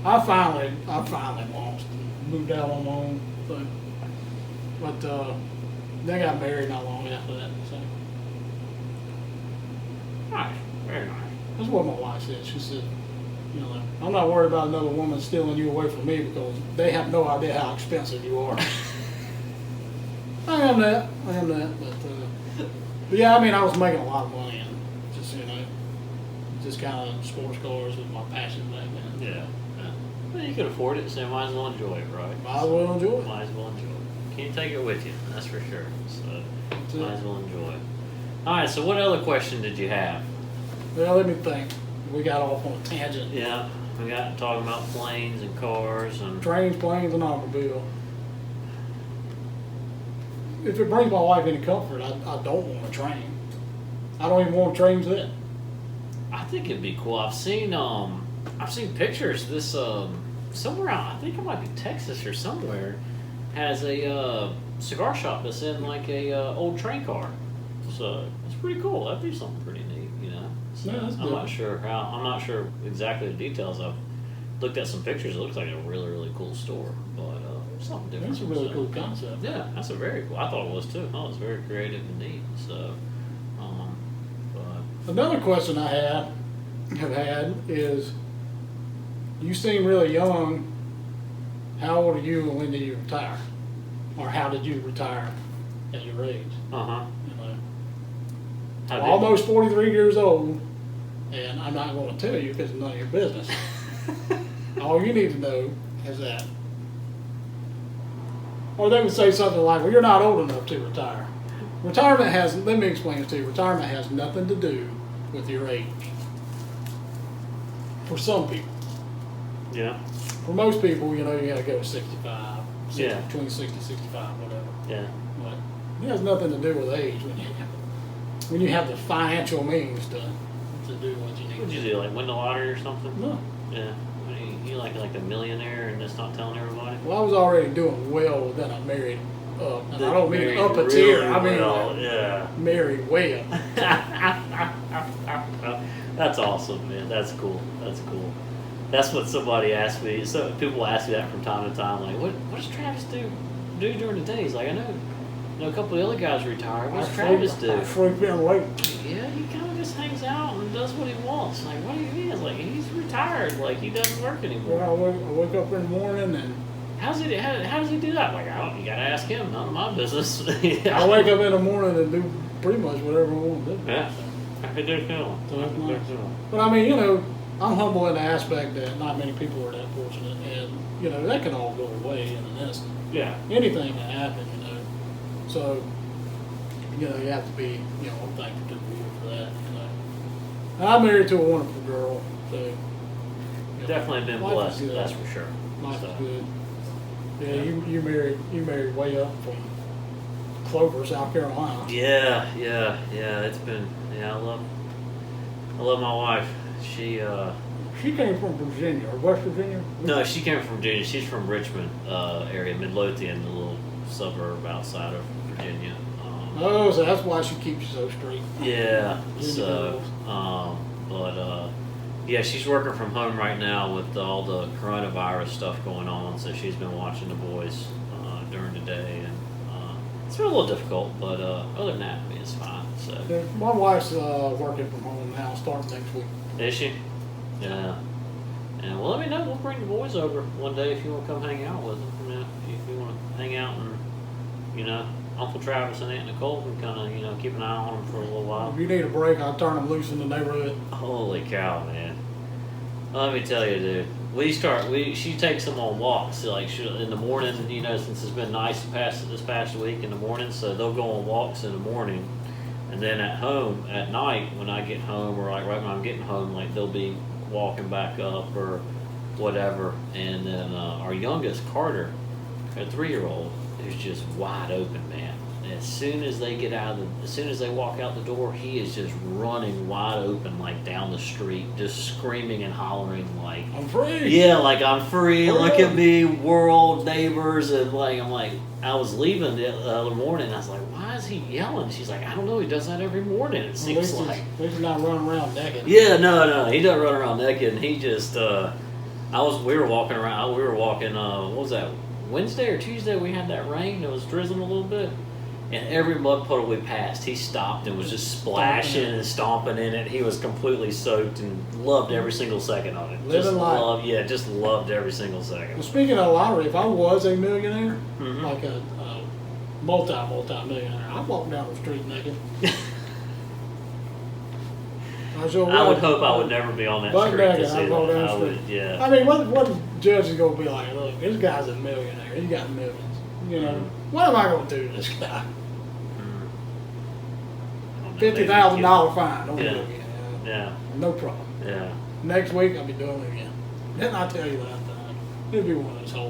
I finally lost and moved out on my own. So, but they got married not long after that. So Nice. Very nice. that's what my wife said. She said, I'm not worried about another woman stealing you away from me because they have no idea how expensive you are. I am that. But yeah, I was making a lot of money and just, just kind of sports cars was my passion back then. Yeah. Well, you can afford it, so you might as well enjoy it, right? Might as well enjoy it. Might as well enjoy it. Can't take it with you, that's for sure. So might as well enjoy it. All right. So what other question did you have? Well, let me think. We got off on a tangent. Yeah, we got talking about planes and cars and. Trains, planes, and automobile. If it brings my wife any comfort, I don't want a train. I don't even want a train set. I think it'd be cool. I've seen pictures. This somewhere out, I think it might be Texas or somewhere, has a cigar shop that's in like a old train car. So it's pretty cool. That'd be something pretty neat, you know. So Yeah, that's I'm good. not sure exactly the details. I've looked at some pictures. It looks like a really really cool store, but something different. That's a really So, cool concept. Yeah, that's a very cool. I thought it was too. Oh, it's very creative and neat. So, but Another question I have had is, you seem really young. How old are you and when did you retire? Or how did you retire at your age? You know, How I'm did- almost 43 years old, and I'm not going to tell you because it's none of your business. All you need to know is that. Or they would say something like, well, you're not old enough to retire. Retirement has, let me explain it to you, retirement has nothing to do with your age. For some people. Yeah. For most people, you know, you gotta go to 65, Yeah. between 60 and 65, whatever. Yeah. But it has nothing to do with age when you have the financial means to do what you need What'd to you do. do? Like win the lottery or something? No. Yeah. What do you like a millionaire and just not telling everybody? Well, I was already doing well, then I married up. And I don't mean Married up a really tier, I mean well, yeah. married way up. That's awesome, man. That's cool. That's cool. That's what somebody asked me. So people ask me that from time to time. Like, what does Travis do during the day? He's like, I know a couple of the other guys retired. What does Travis do? I sleep in late. Yeah, he kind of just hangs out and does what he wants. Like, what do you mean? It's like he's retired. Like he doesn't work anymore. Well, I wake up in the morning and How does he do that? Like, you gotta ask him. None of my business. I wake up in the morning and do pretty much whatever I want to do. Yeah. I could do it. So that's nice. But I mean, you know, I'm humble in the aspect that not many people are that fortunate, and you know that can all go away in an instant. Yeah. Anything can happen, you know. So, you know, you have to be, you know, I'm thankful to the Lord for that. You know, and I'm married to a wonderful girl, so you know, Definitely been life blessed. is good. That's for sure. Life So, is good. Yeah, you married way up from Clover, South Carolina. Yeah. It's been. Yeah, I love my wife. She. She came from Virginia or West Virginia. No, she came from Virginia. She's from Richmond area, Midlothian, the little suburb outside of Virginia. Oh, so that's why she keeps you so straight. Yeah. Virginia So, girls. yeah, she's working from home right now with all the coronavirus stuff going on. So she's been watching the boys during the day, and it's been a little difficult. But other than that, I mean, it's fine. So. Yeah, my wife's working from home now, starting next week. Is she? Yeah. And well, let me know. We'll bring the boys over one day if you want to come hang out with them. You know, if you want to hang out and, you know, Uncle Travis and Aunt Nicole can kind of, you know, keep an eye on them for a little while. If you need a break, I'll turn them loose in the neighborhood. Holy cow, man! Let me tell you, dude. She takes them on walks, like in the morning. You know, since it's been nice this past week in the morning, so they'll go on walks in the morning, and then at home at night when I get home, or like right when I'm getting home, like they'll be walking back up or whatever. And then our youngest, Carter, a 3-year-old, is just wide open, man. As soon as they walk out the door, he is just running wide open, like down the street, just screaming and hollering, like, I'm free. yeah, like I'm free. Oh, Look yeah. at me, world, neighbors, and like I'm like, I was leaving the other morning. I was like, why is he yelling? She's like, I don't know. He does that every morning. It At seems least like. he's not running around naked. Yeah, no, he doesn't run around naked. And he just, we were walking around. We were walking. What was that? Wednesday or Tuesday? We had that rain. It was drizzling a little bit. And every mud puddle we passed, he stopped and was just splashing and stomping in it. He was completely soaked and loved every single second of it. Living life. Just loved every single second. Well, speaking of lottery, if I was a millionaire, Mhm. like a multi-millionaire, I'd walk down the street naked. I sure I would will. hope I would never be on that Buck street to Naked, see I go that. down I the would, street. yeah. I mean, what the judge is going to be like? Look, this guy's a millionaire. He got millions. You know, what am I going to do to this guy? $50,000 fine. Don't do it again. Yeah. No problem. Yeah. Next week I'll be doing it again. Didn't I tell you that time? It'll be one of those whole.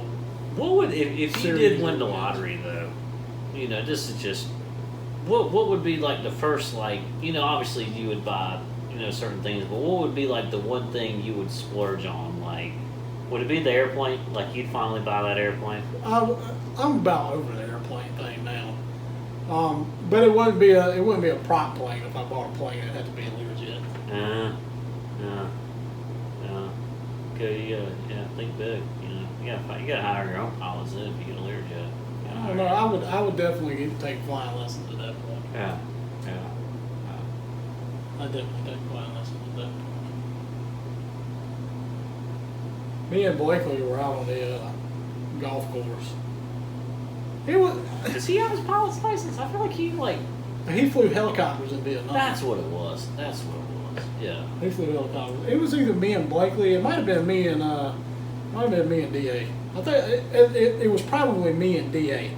What would if you Series did win the of lottery though? You know, this is just what would be like the first, like, you know, obviously you would buy, you know, certain things, but what would be like the one thing you would splurge on? Like, would it be the airplane? Like you'd finally buy that airplane? I'm about over the airplane thing now. But it wouldn't be a prop plane if I bought a plane. It'd have to be a Learjet. Yeah. Okay, yeah, think big. You know, you gotta hire your own pilots then if you get a Learjet. I don't know. I would definitely get to take flying lessons at that point. Yeah. I definitely take flying lessons at that point. Me and Blakely were out on the golf course. Does he have his pilot's license? I feel like He flew helicopters in Vietnam. That's what it was. Yeah. He flew helicopters. It was either me and Blakely. It might have been me and Da. I think it was probably me and Da.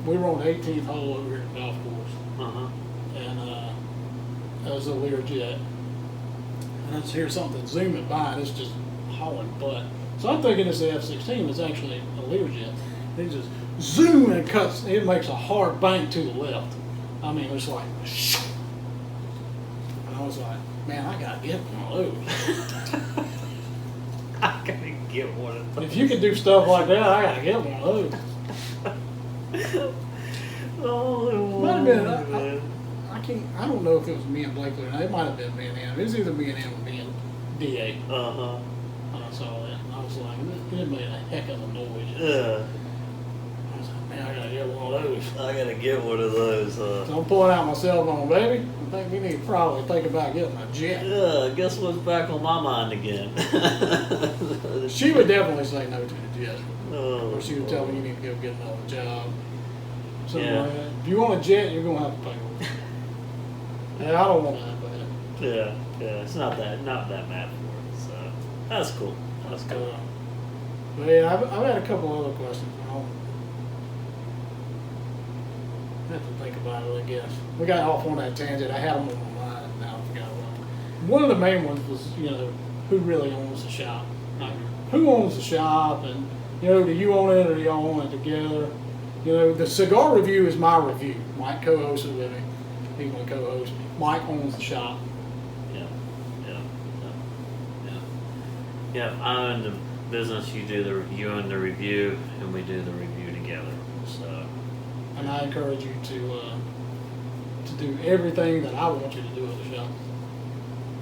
We were on the 18th hole over here at the golf course, and that was a Learjet. And I just hear something zooming by, and it's just hauling butt. So I'm thinking it's the F-16. It's actually a Learjet. It just zoom and cuts. It makes a hard bank to the left. I mean, it's like. And I was like, man, I gotta get one of those. I gotta get one of those. If you could do stuff like that, I gotta get one of those. Might have been, I don't know if it was me and Blakely or not. It might have been me and him. It was either me and him or me and Da. When I saw that, I was like, it made a heck of a noise. I was like, man, I gotta get one of those. I gotta get one of those. So I'm pulling out my cell phone, baby. I think we need to probably think about getting a jet. Yeah, guess what's back on my mind again? She would definitely say no to the jet. Oh, Or she would tell me you need to go get another job. Something Yeah. like that. If you want a jet, you're gonna have to pay for it. Yeah, I don't want to have that. Yeah, it's not that bad for it. So that's cool. That's cool. But yeah, I've had a couple other questions. I'll have to think about it, I guess. We got off on that tangent. I had them on my mind, and now I forgot one. One of the main ones was, who really owns the shop? Like, who owns the shop, and do you own it or do y'all own it together? The cigar review is my review. Mike co-hosts it with me. He's my co-host. Mike owns the shop. Yeah, I own the business, you own the review, and we do the review together. So, And I encourage you to do everything that I want you to do at the shop.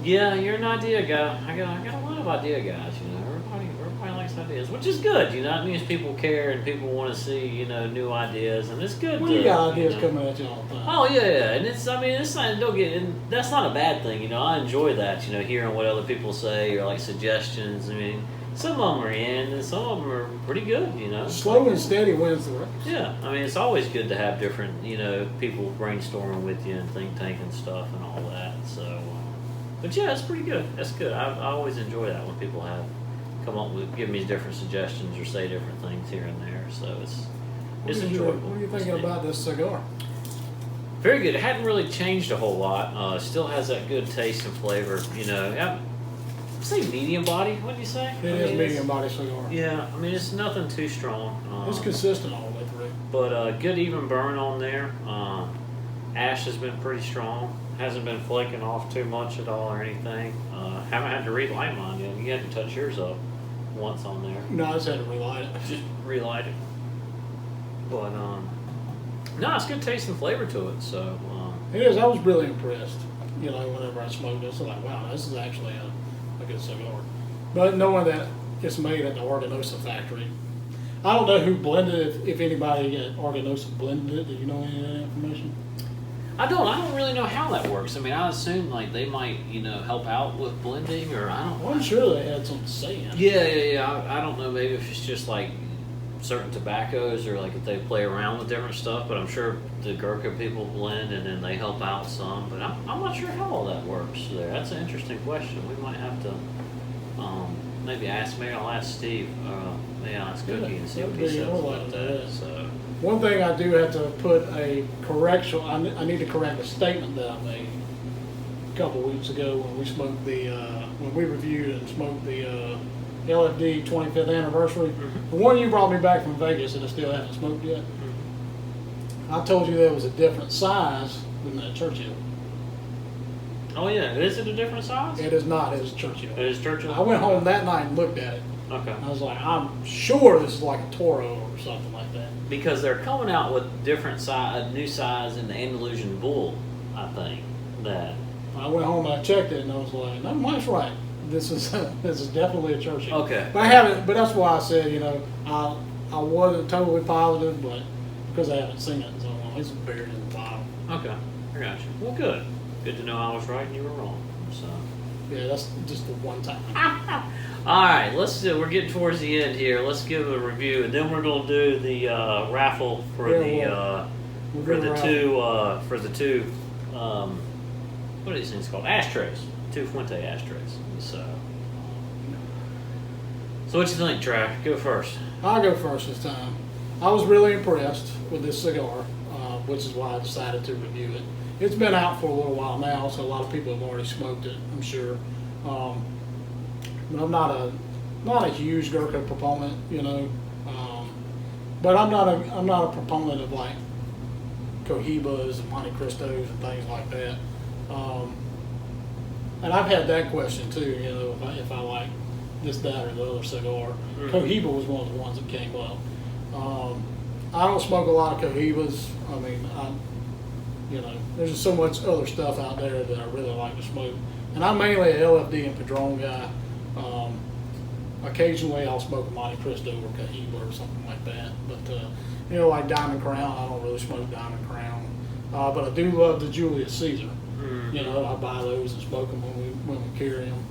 yeah, you're an idea guy. I got a lot of idea guys. Everybody likes ideas, which is good. It means people care and people want to see new ideas, and it's good. Well, you got ideas coming at you all the time. Oh yeah, and it's not and that's not a bad thing. I enjoy that. Hearing what other people say or like suggestions. I mean, some of them are in, and some of them are pretty good. Slow and steady wins the race. Yeah, I mean, it's always good to have different people brainstorming with you and think tanking stuff and all that. So, but yeah, it's pretty good. That's good. I always enjoy that when people come up with give me different suggestions or say different things here and there. So it's enjoyable. What are you thinking about this cigar? Very good. It hadn't really changed a whole lot. Still has that good taste and flavor. I'd say medium body. What do you say? It is medium body cigar. Yeah, I mean it's nothing too strong. It's consistent all the way through. But good even burn on there. Ash has been pretty strong. Hasn't been flaking off too much at all or anything. Haven't had to relight mine yet. You had to touch yours up once on there. No, I just had to relight it. Just relight it. But no, it's good taste and flavor to it. So It is. I was really impressed. Whenever I smoked it, it's like, wow, this is actually a good cigar. But knowing that it's made at the Arganosa factory, I don't know who blended it. If anybody at Arganosa blended it, do you know any of that information? I don't really know how that works. I mean, I assume like they might, help out with blending, or I don't. Well, I'm sure they had something to say in it. Yeah. I don't know. Maybe if it's just like certain tobaccos or like if they play around with different stuff. But I'm sure the Gurkha people blend and then they help out some. But I'm not sure how all that works there. That's an interesting question. We might have to maybe ask. Maybe I'll ask Steve. Maybe I'll ask Cookie and see what he says about that. So. One thing I do have to put a correction. I need to correct a statement that I made a couple of weeks ago when we smoked when we reviewed and smoked the LFD 25th anniversary. Mm-hmm. The one you brought me back from Vegas that I still haven't smoked yet. Mm-hmm. I told you there was a different size than that Churchill. Oh yeah, is it a different size? It is not. It is Churchill. It is Churchill. I went home that night and looked at it. Okay. I was like, I'm sure this is like a Toro or something like that. Because they're coming out with different size, a new size in the Andalusian Bull, I think. That. I went home and I checked it and I was like, no, Mike's right. This is definitely a Churchill. Okay. But I haven't. But that's why I said, I wasn't totally positive, but because I haven't seen it in so long, it's buried in the bottle. Okay, I got you. Well, good. Good to know I was right and you were wrong. So. Yeah, that's just the one time. All right, let's do. We're getting towards the end here. Let's give a review, and then we're going to do the raffle for the two. What are these things called? Ashtrays. 2 Fuente ashtrays. So what you think, Trey? Go first. I'll go first this time. I was really impressed with this cigar, which is why I decided to review it. It's been out for a little while now, so a lot of people have already smoked it, I'm sure. But I'm not a huge Gurkha proponent, but I'm not a proponent of like Cohibas and Monte Cristos and things like that. And I've had that question too, if I like this, that, or the other cigar. Mm-hmm. Cohiba was one of the ones that came up. I don't smoke a lot of Cohibas. I mean, there's just so much other stuff out there that I really like to smoke. And I'm mainly a LFD and Padron guy. Occasionally I'll smoke a Monte Cristo or Cohiba or something like that. But, like Diamond Crown, I don't really smoke Diamond Crown. But I do love the Julius Caesar. Mm-hmm. I buy those and smoke them when we carry them.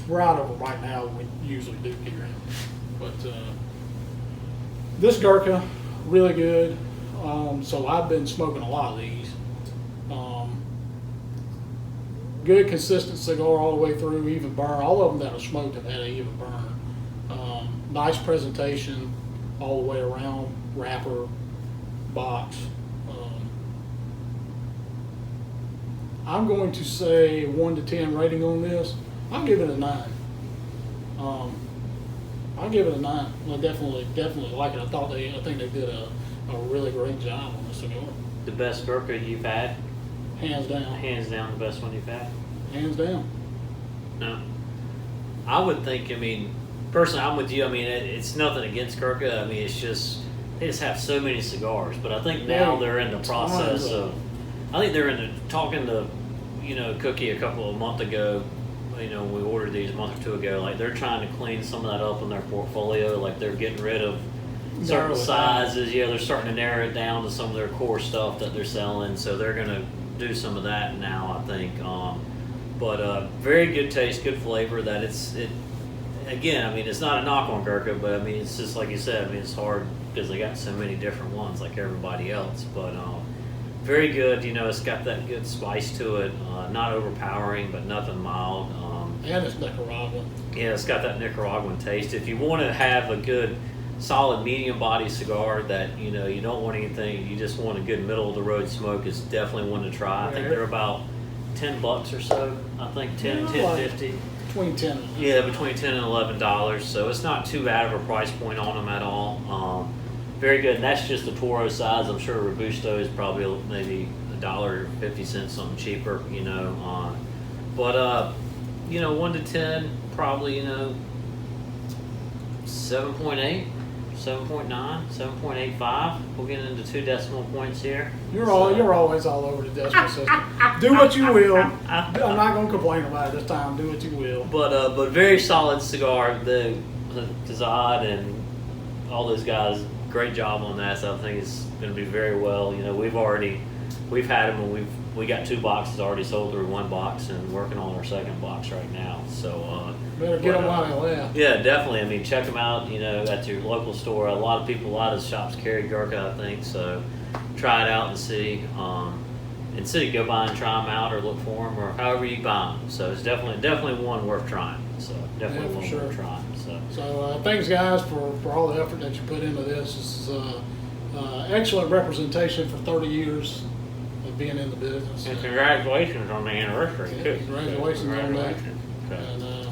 We're out of them right now. We usually do carry them. But this Gurkha, really good. So I've been smoking a lot of these. Good consistent cigar all the way through, even burn. All of them that are smoked have had an even burn. Nice presentation all the way around, wrapper, box. I'm going to say 1 to 10 rating on this. I'll give it a 9. I'll give it a 9. I definitely like it. I think they did a really great job on this cigar. The best Gurkha you've had? Hands down. Hands down, the best one you've had? Hands down. No. I would think, personally, I'm with you. It's nothing against Gurkha. It's just, they just have so many cigars. But I think now they're in the process of, talking to, Cookie a month ago, when we ordered these a month or two ago, like they're trying to clean some of that up in their portfolio. Like they're getting rid of certain sizes. Yeah, they're starting to narrow it down to some of their core stuff that they're selling. So they're going to do some of that now, I think. But very good taste, good flavor. Again, it's not a knock on Gurkha, but it's just like you said. It's hard because they got so many different ones, like everybody else. But very good. It's got that good spice to it. Not overpowering, but nothing mild. And it's Nicaraguan. Yeah, it's got that Nicaraguan taste. If you want to have a good, solid medium body cigar that you don't want anything, you just want a good middle of the road smoke, it's definitely one to try. I think they're about $10 or so. I think 10.50. Between 10. Yeah, between $10 and $11. So it's not too bad of a price point on them at all. Very good. And that's just the Toro size. I'm sure Robusto is probably maybe $1.50, something cheaper. But 1 to 10, probably 7.8. 7.9, 7.85. We'll get into 2 decimal points here. You're always all over the decimal system. Do what you will. I'm not going to complain about it this time. Do what you will. But very solid cigar. The Kazad and all those guys, great job on that. So I think it's going to be very well. We've had them and we got 2 boxes already sold through 1 box and working on our 2nd box right now. So better get them while they left. yeah, definitely. I mean, check them out. At your local store. A lot of shops carry Gurkha, I think. So try it out and see. Go by and try them out, or look for them, or however you buy them. So it's definitely one worth trying. So definitely one worth trying. So thanks, guys, for all the effort that you put into this. This is excellent representation for 30 years of being in the business. And congratulations on the anniversary, too. Congratulations on that. And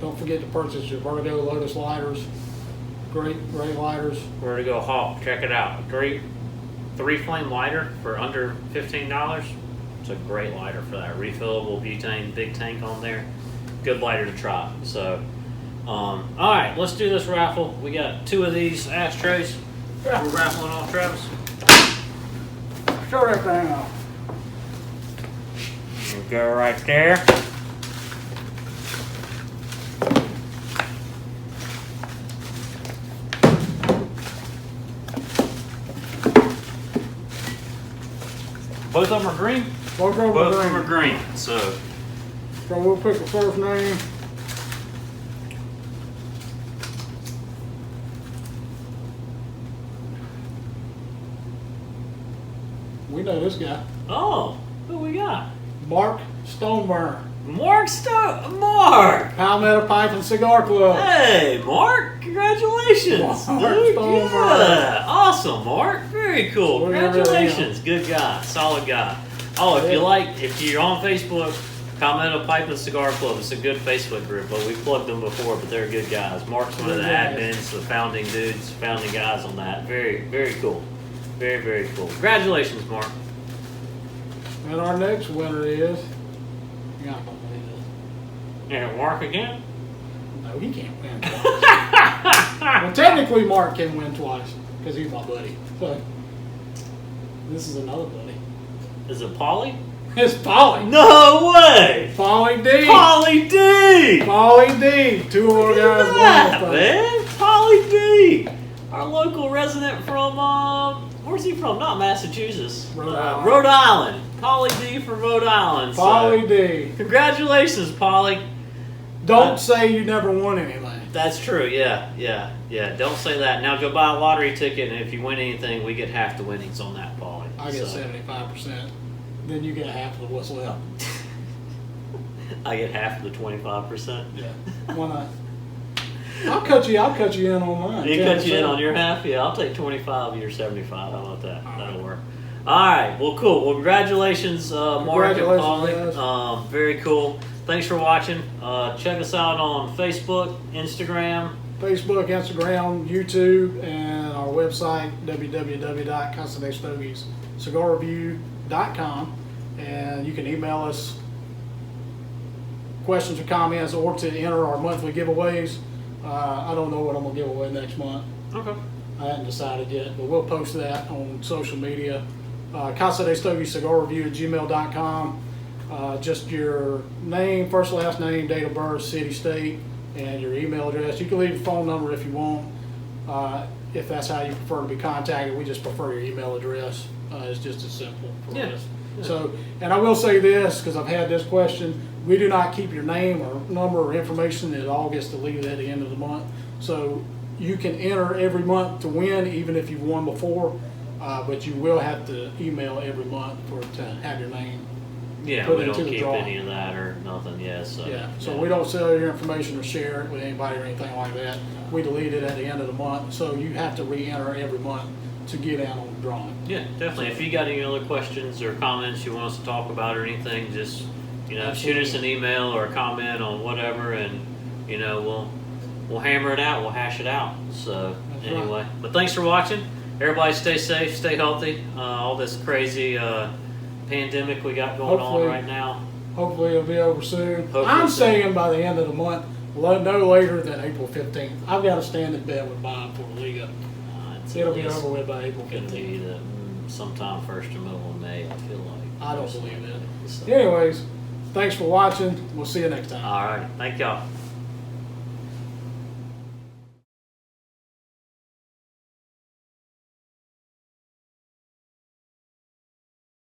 don't forget to purchase your Vertigo Lotus lighters. Great lighters. Vertigo Hawk, check it out. Great 3-flame lighter for under $15. It's a great lighter for that. Refillable butane, big tank on there. Good lighter to try. So, all right, let's do this raffle. We got 2 of these ashtrays. Yeah. We're raffling off, Travis. Show that thing off. We'll go right there. Both of them are green? Both of them are green. So we'll pick the first name. We know this guy. Oh, who we got? Mark Stoneburn. Mark! Palmetto Pipe and Cigar Club. Hey, Mark! Congratulations, Mark dude! Stoneburn. Yeah, awesome, Mark. Very cool. So Congratulations, good guy, solid guy. Oh, if you're on Facebook, Palmetto Pipe and Cigar Club. It's a good Facebook group, but we plugged them before, but they're good guys. Mark's one of the admins, the founding guys on that. Very, very cool. Very, very cool. Congratulations, Mark. And our next winner is. You're not gonna believe this. And Mark again? No, he can't win twice. Well, technically, Mark can win twice because he's my buddy. So this is another buddy. Is it Polly? It's Polly. No way! Polly D. Polly D! Polly D. 2 of our guys won Yeah, this thing. man! Polly D! Our local resident from, where's he from? Not Massachusetts. Rhode Island. Rhode Island. Polly D from Rhode Island. Polly So, D. congratulations, Polly. Don't say you never won anything. That's true, yeah. Don't say that. Now go buy a lottery ticket, and if you win anything, we get half the winnings on that, Polly. I get 75%. Then you get half of what's left. I get half of the 25%. Yeah. Why not? I'll cut you in on mine. You cut you in on your half? Yeah, I'll take 25 of your 75. How about that? That'll work. All right. Well, cool. Well, congratulations, Mark and Polly. Very cool. Thanks for watching. Check us out on Facebook, Instagram. Facebook, Instagram, YouTube, and our website, www.casadestogieScigarReview.com. And you can email us questions or comments, or to enter our monthly giveaways. I don't know what I'm going to give away next month. Okay. I hadn't decided yet, but we'll post that on social media. Casa de Stogies Cigar Review at gmail.com. Just your name, first, last name, date of birth, city, state, and your email address. You can leave your phone number if you want, if that's how you prefer to be contacted. We just prefer your email address. It's just as simple for us. Yeah. So, and I will say this, because I've had this question, we do not keep your name or number or information. It all gets deleted at the end of the month. So you can enter every month to win, even if you've won before, but you will have to email every month to have your name. Yeah, we don't keep any of that or nothing. So we don't sell your information or share it with anybody or anything like that. We delete it at the end of the month, so you have to re-enter every month to get in on the drawing. Yeah, definitely. If you got any other questions or comments you want us to talk about or anything, just shoot us an email or a comment on whatever, and we'll hammer it out. We'll hash it out. So anyway, but thanks for watching. Everybody, stay safe, stay healthy. All this crazy pandemic we got going on right now. Hopefully it'll be over soon. I'm saying by the end of the month, no later than April 15th. I've got to stand in bed with Bob for the Liga. It'll be over with by April 15th. It'll be sometime first or middle of May, I feel like. I don't believe it. So. Anyways, thanks for watching. We'll see you next time. All right. Thank y'all.